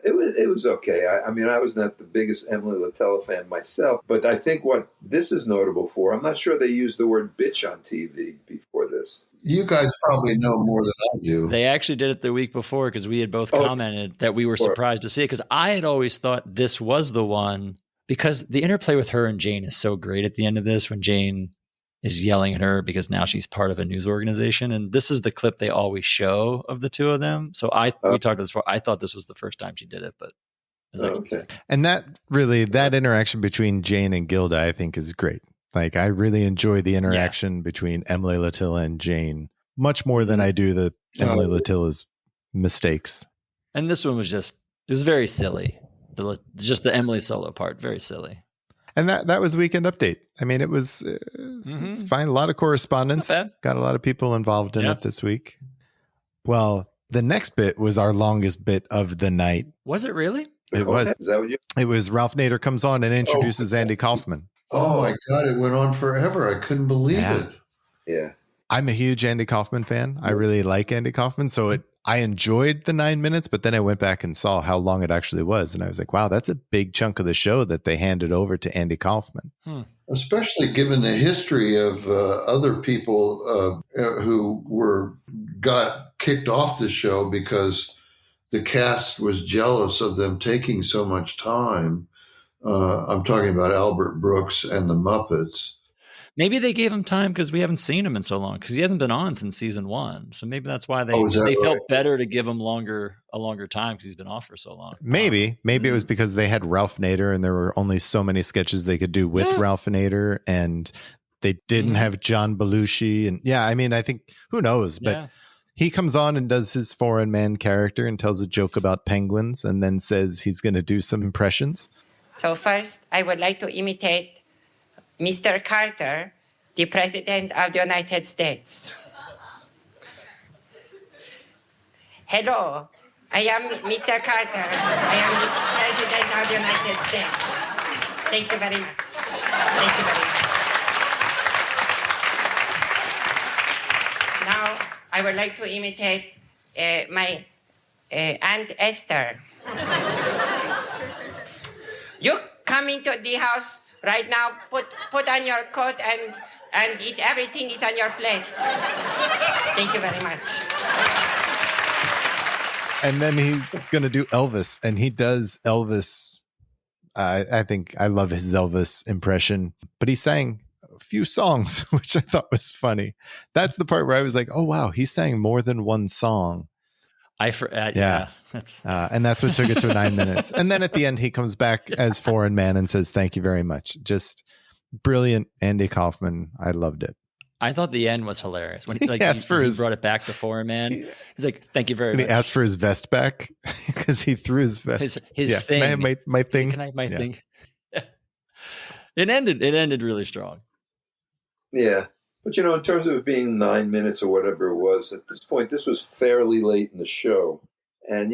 it was okay. I mean, I was not the biggest Emily Latilla fan myself, but I think what this is notable for, I'm not sure they used the word bitch on TV before this. You guys probably know more than I do. They actually did it the week before because we had both commented that we were surprised to see it, because I had always thought this was the one, because the interplay with her and Jane is so great at the end of this when Jane is yelling at her because now she's part of a news organization. And this is the clip they always show of the two of them. So we talked about this before. I thought this was the first time she did it, but Okay. And that interaction between Jane and Gilda, I think, is great. Like, I really enjoy the interaction between Emily Latilla and Jane much more than I do the Emily Latilla's mistakes. And this one was it was very silly. Just the Emily solo part, very silly. And that was Weekend Update. I mean, it was fine. A lot of correspondence. Got a lot of people involved in it this week. Well, the next bit was our longest bit of the night. Was it really? It was. Is that what you? It was Ralph Nader comes on and introduces Andy Kaufman. Oh my God, it went on forever. I couldn't believe it. Yeah. I'm a huge Andy Kaufman fan. I really like Andy Kaufman. So I enjoyed the 9 minutes, but then I went back and saw how long it actually was. And I was like, wow, that's a big chunk of the show that they handed over to Andy Kaufman. Especially given the history of other people who got kicked off the show because the cast was jealous of them taking so much time. I'm talking about Albert Brooks and the Muppets. Maybe they gave him time because we haven't seen him in so long, because he hasn't been on since season 1. So maybe that's why they felt better to give him a longer time because he's been off for so long. Maybe it was because they had Ralph Nader and there were only so many sketches they could do with Ralph Nader, and they didn't have John Belushi. And I mean, I think, who knows, but he comes on and does his foreign man character and tells a joke about penguins and then says he's going to do some impressions. So first, I would like to imitate Mr. Carter, the President of the United States. Hello, I am Mr. Carter. I am the President of the United States. Thank you very much. Thank you very much. Now, I would like to imitate my Aunt Esther. You come into the house right now, put on your coat and eat everything is on your plate. Thank you very much. And then he's going to do Elvis, and he does Elvis. I think I love his Elvis impression, but he sang a few songs, which I thought was funny. That's the part where I was like, oh, wow, he sang more than one song. And that's what took it to 9 minutes. And then at the end, he comes back as Foreign Man and says, thank you very much. Just brilliant Andy Kaufman. I loved it. I thought the end was hilarious. When he brought it back to Foreign Man, he's like, thank you very much. He asked for his vest back because he threw his vest. His thing. Can I have my thing? Can I have my thing? It ended really strong. Yeah. But, in terms of it being 9 minutes or whatever it was, at this point, this was fairly late in the show. And,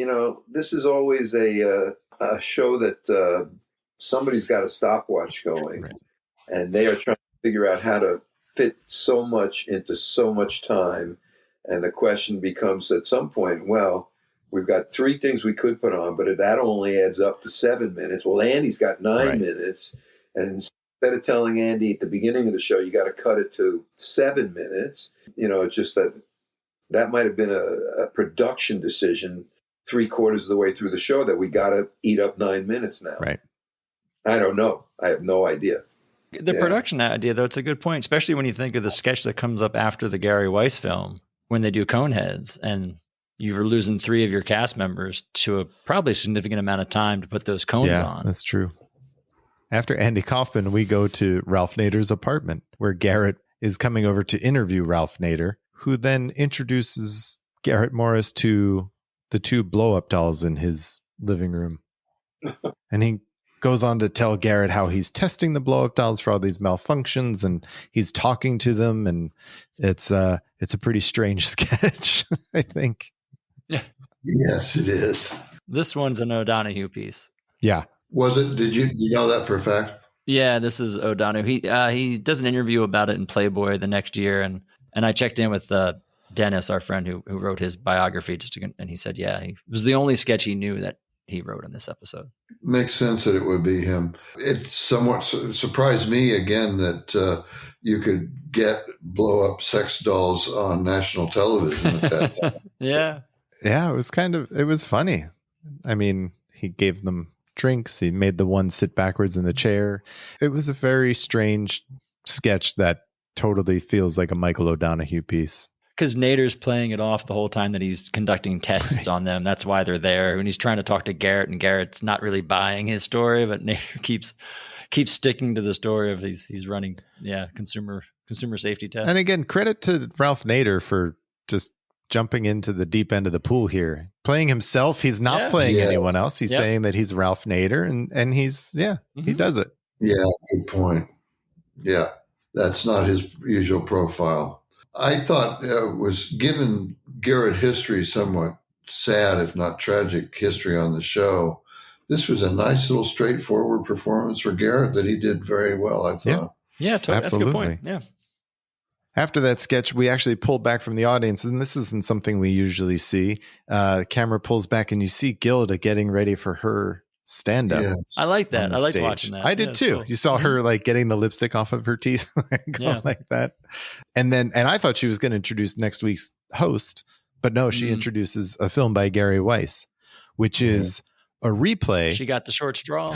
this is always a show that somebody's got a stopwatch going. Right. And they are trying to figure out how to fit so much into so much time. And the question becomes at some point, well, we've got 3 things we could put on, but that only adds up to 7 minutes. Well, Andy's got 9 minutes. And instead of telling Andy at the beginning of the show, you got to cut it to 7 minutes, it's just that might have been a production decision 3/4 of the way through the show that we got to eat up 9 minutes now. Right. I don't know. I have no idea. The production idea, though, it's a good point, especially when you think of the sketch that comes up after the Gary Weiss film when they do Coneheads. And you're losing 3 of your cast members to a probably significant amount of time to put those cones on. That's true. After Andy Kaufman, we go to Ralph Nader's apartment, where Garrett is coming over to interview Ralph Nader, who then introduces Garrett Morris to the 2 blow-up dolls in his living room. And he goes on to tell Garrett how he's testing the blow-up dolls for all these malfunctions, and he's talking to them, and it's a pretty strange sketch, I think. Yeah. Yes, it is. This one's an O'Donohue piece. Yeah. Was it? Did you know that for a fact? Yeah, this is O'Donohue. He does an interview about it in Playboy the next year, and I checked in with Dennis, our friend who wrote his biography, and he said, it was the only sketch he knew that he wrote in this episode. Makes sense that it would be him. It somewhat surprised me again that you could get blow up sex dolls on national television at that time. Yeah, it was funny. I mean, he gave them drinks. He made the one sit backwards in the chair. It was a very strange sketch that totally feels like a Michael O'Donohue piece. Because Nader's playing it off the whole time that he's conducting tests on them. That's why they're there. When he's trying to talk to Garrett, and Garrett's not really buying his story, but Nader keeps sticking to the story of he's running consumer safety tests. And again, credit to Ralph Nader for just jumping into the deep end of the pool here. Playing himself, he's not playing anyone else. He's saying that he's Ralph Nader, and he's he does it. Yeah, good point. Yeah, that's not his usual profile. I thought was given Garrett history, somewhat sad, if not tragic history on the show. This was a nice little straightforward performance for Garrett that he did very well, I thought. Yeah, totally. That's a good point. Yeah. After that sketch, we actually pulled back from the audience, and this isn't something we usually see. Camera pulls back, and you see Gilda getting ready for her stand-up. Yes. I like that. I like watching that. I did too. Cool. You saw her like getting the lipstick off of her teeth, like that. And I thought she was going to introduce next week's host, but no, she introduces a film by Gary Weiss, which is a replay. She got the short straw.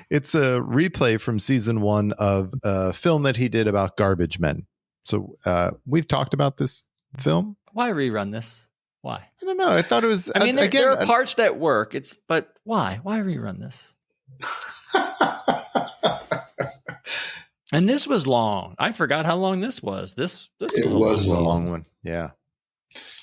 It's a replay from season 1 of a film that he did about garbage men. So we've talked about this film. Why rerun this? Why? I don't know. I thought it was. I mean, there are parts that work. But why? Why rerun this? And this was long. I forgot how long this was. This was a long one. Yeah.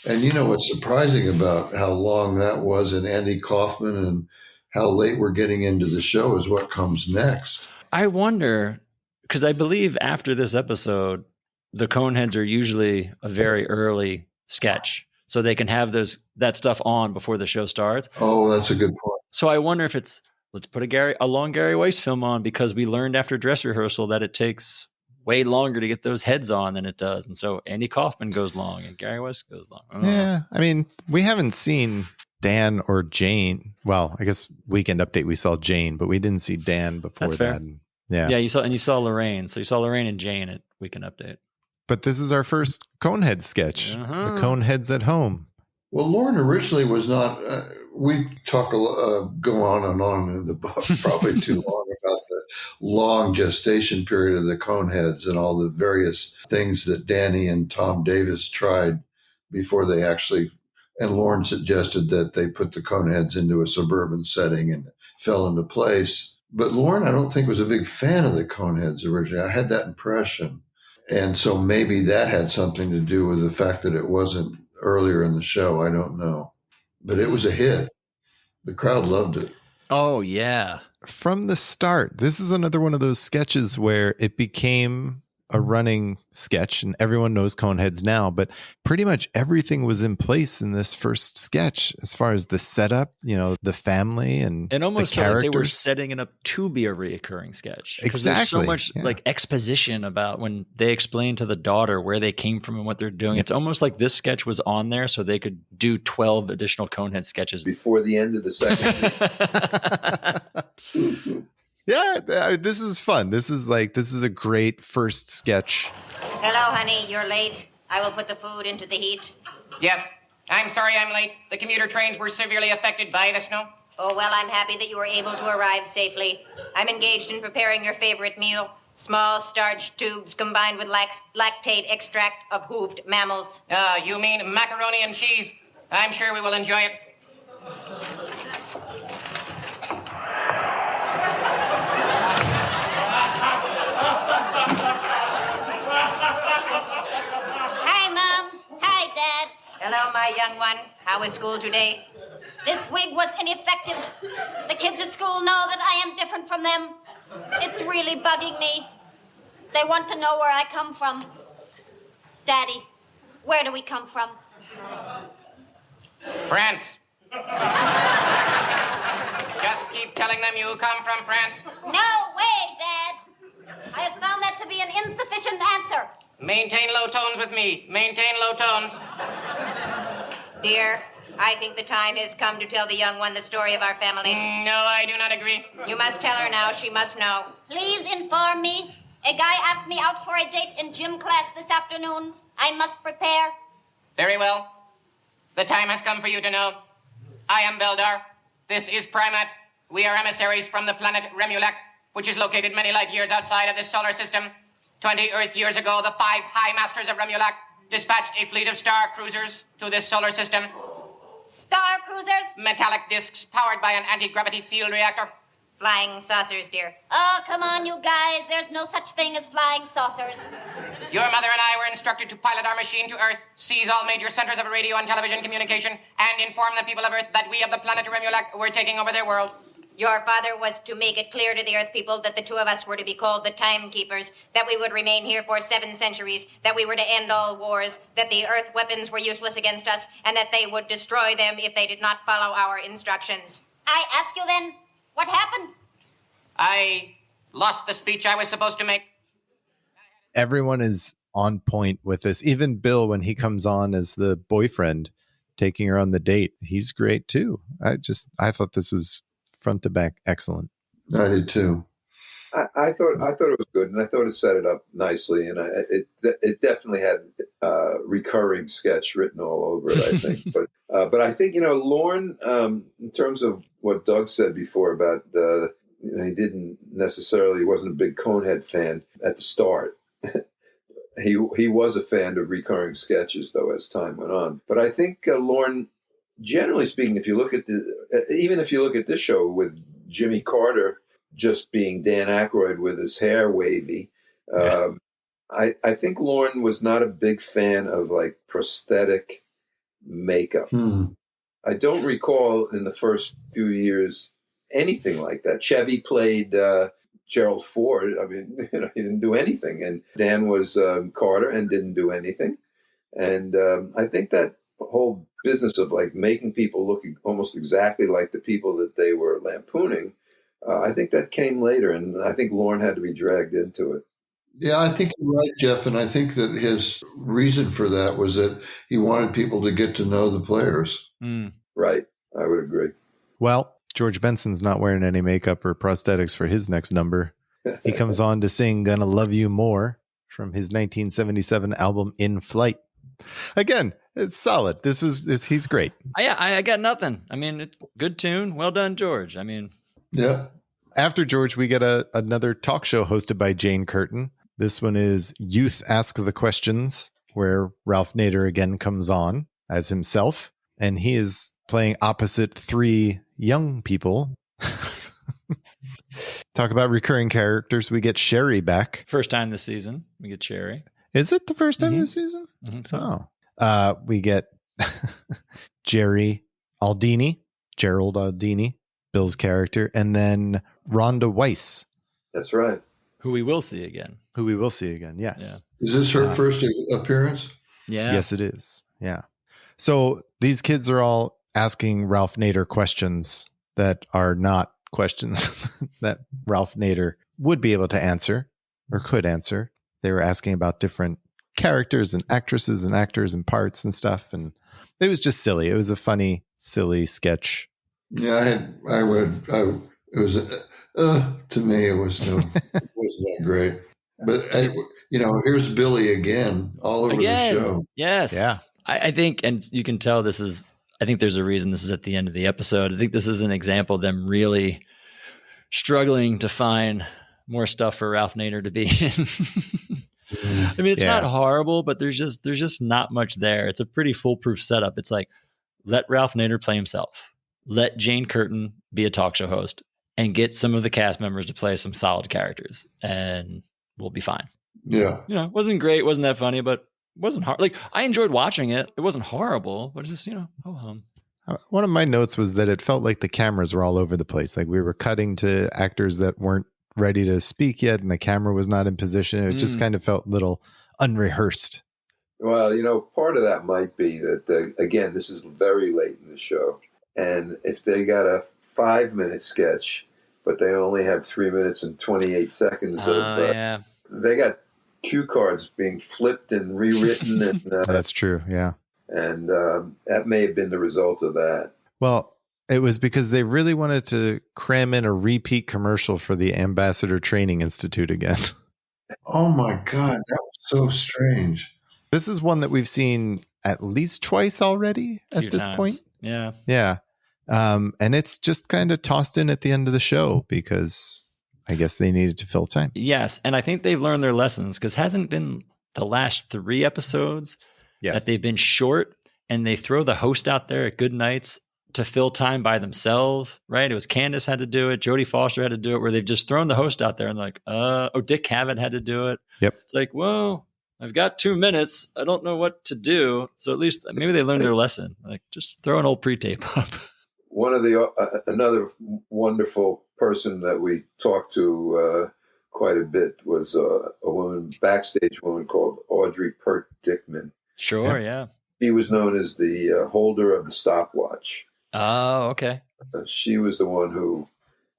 And you know what's surprising about how long that was, and Andy Kaufman, and how late we're getting into the show is what comes next. I wonder, because I believe after this episode, the Coneheads are usually a very early sketch, so they can have that stuff on before the show starts. Oh, that's a good point. So I wonder if let's put a long Gary Weiss film on, because we learned after dress rehearsal that it takes way longer to get those heads on than it does. And so Andy Kaufman goes long and Gary Weiss goes long. Yeah. I mean, we haven't seen Dan or Jane. Well, I guess Weekend Update, we saw Jane, but we didn't see Dan before That's fair. that. Yeah. Yeah. You saw Lorraine. So you saw Lorraine and Jane at Weekend Update. But this is our first Conehead sketch. The Coneheads at home. Well, Lorne originally was not. We go on and on in the book, probably too long, about the long gestation period of the Coneheads and all the various things that Danny and Tom Davis tried before they actually. And Lorne suggested that they put the Coneheads into a suburban setting, and it fell into place. But Lorne, I don't think, was a big fan of the Coneheads originally. I had that impression. And so maybe that had something to do with the fact that it wasn't earlier in the show. I don't know. But it was a hit. The crowd loved it. Oh, yeah. From the start, this is another one of those sketches where it became a running sketch, and everyone knows Coneheads now, but pretty much everything was in place in this first sketch as far as the setup, the family and it almost the felt characters. like they were setting it up to be a reoccurring sketch. Exactly. There's so much like exposition about when they explain to the daughter where they came from and what they're doing. It's almost like this sketch was on there so they could do 12 additional Conehead sketches before the end of the second season. Yeah, this is fun. This is a great first sketch. Hello, honey. You're late. I will put the food into the heat. Yes. I'm sorry I'm late. The commuter trains were severely affected by the snow. Oh, well, I'm happy that you were able to arrive safely. I'm engaged in preparing your favorite meal, Small starch tubes combined with lactate extract of hoofed mammals. You mean macaroni and cheese? I'm sure we will enjoy it. Hi, Mom. Hi, Dad. Hello, my young one. How was school today? This wig was ineffective. The kids at school know that I am different from them. It's really bugging me. They want to know where I come from. Daddy, where do we come from? France. Just keep telling them you come from France. No way, Dad. I have found that to be an insufficient answer. Maintain low tones with me. Maintain low tones. Dear, I think the time has come to tell the young one the story of our family. No, I do not agree. You must tell her now. She must know. Please inform me. A guy asked me out for a date in gym class this afternoon. I must prepare. Very well. The time has come for you to know. I am Beldar. This is Primat. We are emissaries from the planet Remulac, which is located many light years outside of this solar system. 20 Earth years ago, the 5 High Masters of Remulac dispatched a fleet of star cruisers to this solar system. Star cruisers? Metallic discs powered by an anti-gravity field reactor. Flying saucers, dear. Oh, come on, you guys. There's no such thing as flying saucers. Your mother and I were instructed to pilot our machine to Earth, seize all major centers of radio and television communication, and inform the people of Earth that we of the planet Remulac were taking over their world. Your father was to make it clear to the Earth people that the two of us were to be called the Timekeepers, that we would remain here for 7 centuries, that we were to end all wars, that the Earth weapons were useless against us, and that they would destroy them if they did not follow our instructions. I ask you then, what happened? I lost the speech I was supposed to make. Everyone is on point with this. Even Bill, when he comes on as the boyfriend, taking her on the date, he's great too. I thought this was front to back excellent. I did too. I thought it was good, and I thought it set it up nicely, and it definitely had recurring sketch written all over it. I think, but I think Lorne, in terms of what Doug said before about he wasn't a big Conehead fan at the start. He was a fan of recurring sketches, though, as time went on. But I think Lorne, generally speaking, if you look at this show with Jimmy Carter just being Dan Aykroyd with his hair wavy, I think Lorne was not a big fan of like prosthetic makeup. I don't recall in the first few years anything like that. Chevy played Gerald Ford. I mean, he didn't do anything, and Dan was Carter and didn't do anything. And I think that whole business of like making people look almost exactly like the people that they were lampooning, I think that came later, and I think Lorne had to be dragged into it. Yeah, I think you're right, Jeff, and I think that his reason for that was that he wanted people to get to know the players. Right, I would agree. Well, George Benson's not wearing any makeup or prosthetics for his next number. He comes on to sing Gonna Love You More from his 1977 album In Flight. Again, it's solid. He's great. I got nothing. I mean, it's good tune. Well done, George. I mean, yeah. After George, we get another talk show hosted by Jane Curtin. This one is Youth Ask the Questions, where Ralph Nader again comes on as himself, and he is playing opposite 3 young people. Talk about recurring characters. We get Sherry back. First time this season, we get Sherry. Is it the first time this season? I think so. Oh. We get Gerald Aldini, Bill's character, and then Rhonda Weiss. That's right. Who we will see again. Yes. Yeah. Is this her first appearance? Yeah. Yes, it is. Yeah. So these kids are all asking Ralph Nader questions that are not questions that Ralph Nader would be able to answer or could answer. They were asking about different characters and actresses and actors and parts and stuff. And it was just silly. It was a funny, silly sketch. Yeah, it was, to me, it wasn't that great. But, here's Billy again, all over the show. Yes. Yeah. I think, and you can tell I think there's a reason this is at the end of the episode. I think this is an example of them really struggling to find more stuff for Ralph Nader to be in. I mean, it's not horrible, but there's just not much there. It's a pretty foolproof setup. It's like, let Ralph Nader play himself. Let Jane Curtin be a talk show host and get some of the cast members to play some solid characters, and we'll be fine. Yeah. You know, it wasn't great, wasn't that funny, but it wasn't hard. Like, I enjoyed watching it. It wasn't horrible, but it's just, you know, ho-hum. One of my notes was that it felt like the cameras were all over the place. Like we were cutting to actors that weren't ready to speak yet, and the camera was not in position. It just kind of felt a little unrehearsed. Well, you know, part of that might be that, again, this is very late in the show. And if they got a 5-minute sketch, but they only have 3 minutes and 28 seconds they got cue cards being flipped and rewritten. And that's true, yeah. And that may have been the result of that. Well, it was because they really wanted to cram in a repeat commercial for the Ambassador Training Institute again. Oh my God, that was so strange. This is one that we've seen at least twice already at this point. Yeah. Yeah. And it's just kind of tossed in at the end of the show because I guess they needed to fill time. Yes. And I think they've learned their lessons, because hasn't been the last 3 episodes that they've been short, and they throw the host out there at good nights to fill time by themselves, right? It was Candace had to do it. Jodie Foster had to do it, where they've just thrown the host out there and like, Dick Cavett had to do it. Yep. It's like, well, I've got 2 minutes. I don't know what to do. So at least maybe they learned their lesson. Like, just throw an old pre-tape up. One of the another wonderful person that we talked to quite a bit was a woman, backstage woman called Audrey Pert Dickman. Sure, yeah. She was known as the holder of the stopwatch. Oh, okay. She was the one who,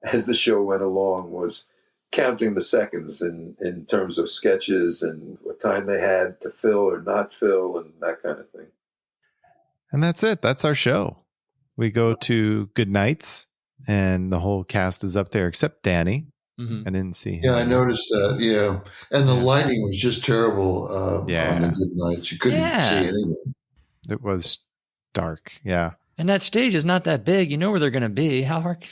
as the show went along, was counting the seconds in terms of sketches and what time they had to fill or not fill and that kind of thing. And that's it. That's our show. We go to good nights, and the whole cast is up there except Danny. Mm-hmm. I didn't see him. Yeah, I noticed that. Yeah. And the lighting was just terrible on the good nights. You couldn't see anything. It was dark. Yeah. And that stage is not that big. You know where they're going to be. How hard?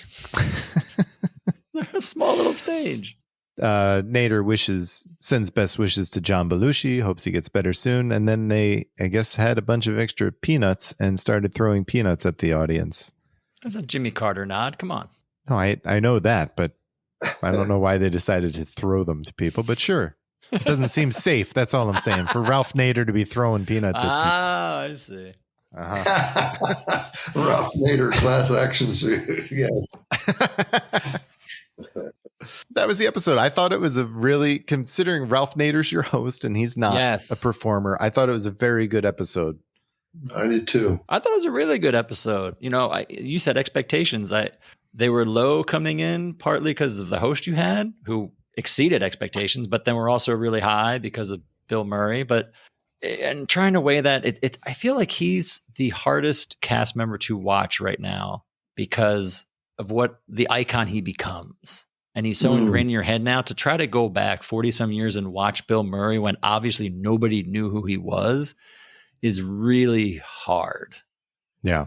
They're a small little stage. Nader sends best wishes to John Belushi, hopes he gets better soon. And then they, I guess, had a bunch of extra peanuts and started throwing peanuts at the audience. That's a Jimmy Carter nod. Come on. No, I know that, but I don't know why they decided to throw them to people, but sure. It doesn't seem safe. That's all I'm saying. For Ralph Nader to be throwing peanuts at people. Ah, I see. Ralph Nader class action suit. Yes. That was the episode. I thought it was a really, considering Ralph Nader's your host and he's not a performer, I thought it was a very good episode. I did too. I thought it was a really good episode. You know, you said expectations. They were low coming in, partly because of the host you had, who exceeded expectations, but then were also really high because of Bill Murray. And trying to weigh that, I feel like he's the hardest cast member to watch right now because of what the icon he becomes. And he's so ingrained in your head now. To try to go back 40 some years and watch Bill Murray when obviously nobody knew who he was is really hard. Yeah.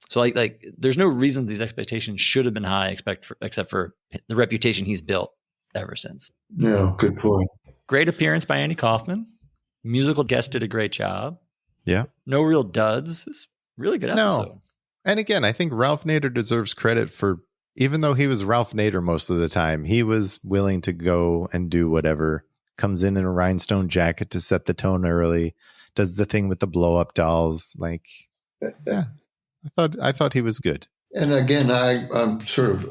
So like there's no reason these expectations should have been high except for the reputation he's built ever since. Yeah, good point. Great appearance by Andy Kaufman. Musical guest did a great job. Yeah. No real duds. It's a really good episode. No. And again, I think Ralph Nader deserves credit for, even though he was Ralph Nader most of the time, he was willing to go and do whatever. Comes in a rhinestone jacket to set the tone early. Does the thing with the blow up dolls. Like, yeah, I thought he was good. And again, I'm sort of,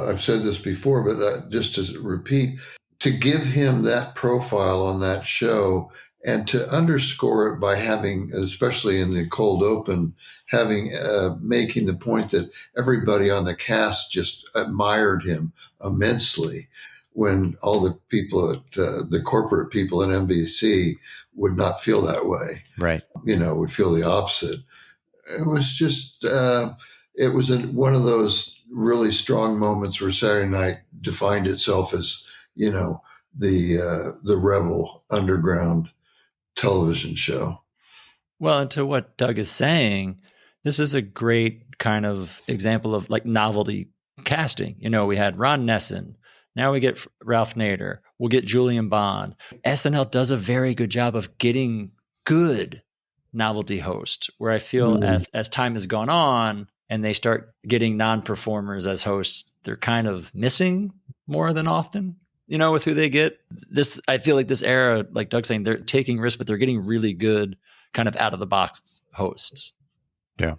I've said this before, but just to repeat, to give him that profile on that show and to underscore it by having, especially in the cold open, making the point that everybody on the cast just admired him immensely, when all the people at the corporate people at NBC would not feel that way. Right. Would feel the opposite. It was just, it was one of those really strong moments where Saturday Night defined itself as, the rebel underground television show. Well, and to what Doug is saying, this is a great kind of example of like novelty casting. We had Ron Nessen, Now we get Ralph Nader. We'll get Julian Bond. SNL does a very good job of getting good novelty hosts, where I feel as time has gone on and they start getting non-performers as hosts, they're kind of missing more than often, with who they get. I feel like this era, like Doug's saying, they're taking risks, but they're getting really good kind of out of the box hosts. Yeah.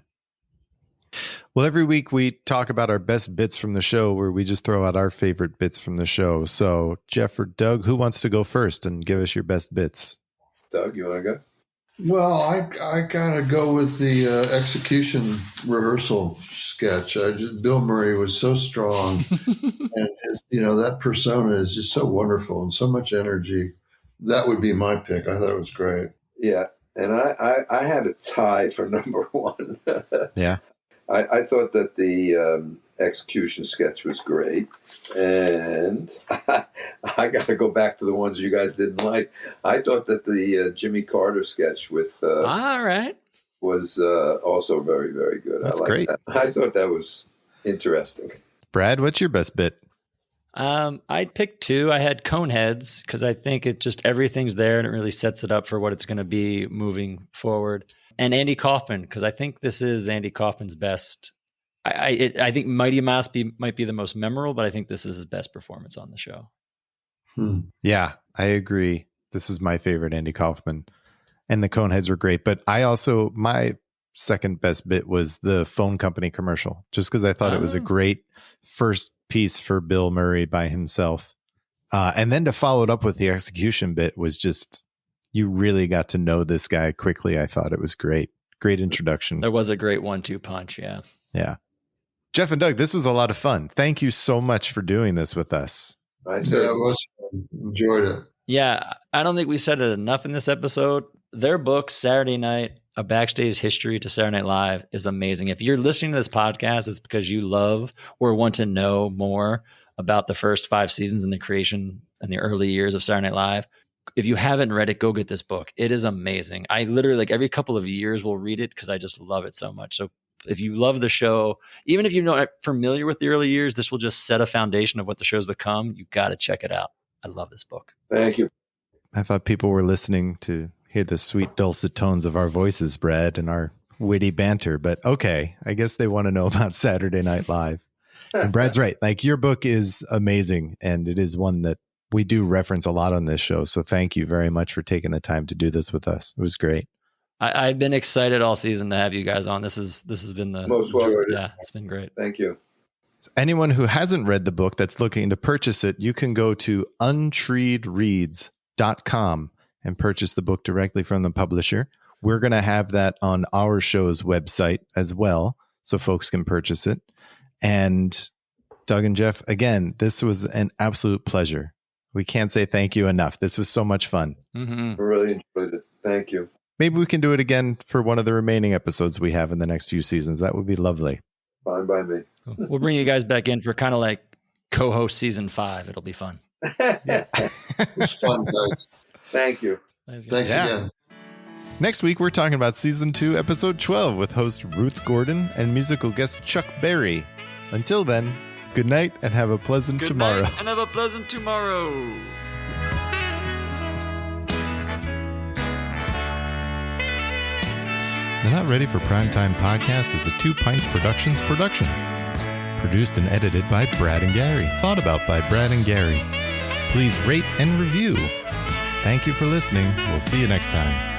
Well, every week we talk about our best bits from the show, where we just throw out our favorite bits from the show. So Jeff or Doug, who wants to go first and give us your best bits? Doug, you want to go? Well, I gotta go with the execution rehearsal sketch. Bill Murray was so strong, and that persona is just so wonderful and so much energy. That would be my pick. I thought it was great. Yeah, and I had a tie for number one. Yeah, I thought that the execution sketch was great, and I got to go back to the ones you guys didn't like. I thought that the Jimmy Carter sketch with all right was also very, very good. That's great. That. I thought that was interesting. Brad, what's your best bit? I picked two. I had Coneheads because I think it just everything's there and it really sets it up for what it's going to be moving forward. And Andy Kaufman, because I think this is Andy Kaufman's best. I think Mighty Mouse might be the most memorable, but I think this is his best performance on the show. Yeah, I agree. This is my favorite Andy Kaufman, and the Coneheads were great. But my second best bit was the phone company commercial, just because I thought it was a great first piece for Bill Murray by himself. And then to follow it up with the execution bit was just, you really got to know this guy quickly. I thought it was great. Great introduction. There was a great 1-2 punch. Yeah. Yeah. Jeff and Doug, this was a lot of fun. Thank you so much for doing this with us. I said, it was fun. Enjoyed it. Yeah. I don't think we said it enough in this episode. Their book, Saturday Night, A Backstage History to Saturday Night Live, is amazing. If you're listening to this podcast, it's because you love or want to know more about the first 5 seasons and the creation and the early years of Saturday Night Live. If you haven't read it, go get this book. It is amazing. I literally, every couple of years will read it because I just love it so much. So if you love the show, even if you're not familiar with the early years, this will just set a foundation of what the show's become. You got to check it out. I love this book. Thank you. I thought people were listening to hear the sweet dulcet tones of our voices, Brad, and our witty banter. But okay, I guess they want to know about Saturday Night Live. And Brad's right. Your book is amazing, and it is one that we do reference a lot on this show. So thank you very much for taking the time to do this with us. It was great. I've been excited all season to have you guys on. This has been the most welcome. Yeah, it's been great. Thank you. So anyone who hasn't read the book that's looking to purchase it, you can go to untreedreads.com and purchase the book directly from the publisher. We're going to have that on our show's website as well, so folks can purchase it. And Doug and Jeff, again, this was an absolute pleasure. We can't say thank you enough. This was so much fun. I really enjoyed it. Thank you. Maybe we can do it again for one of the remaining episodes we have in the next few seasons. That would be lovely. Fine by me. We'll bring you guys back in for kind of like co-host season 5. It'll be fun. Yeah. It was fun, guys. Thank you. Thanks again. Next week, we're talking about season 2, episode 12 with host Ruth Gordon and musical guest Chuck Berry. Until then, good night and have a pleasant tomorrow. Good night and have a pleasant tomorrow. The Not Ready for Primetime podcast is a 2 Pints Productions production. Produced and edited by Brad and Gary. Thought about by Brad and Gary. Please rate and review. Thank you for listening. We'll see you next time.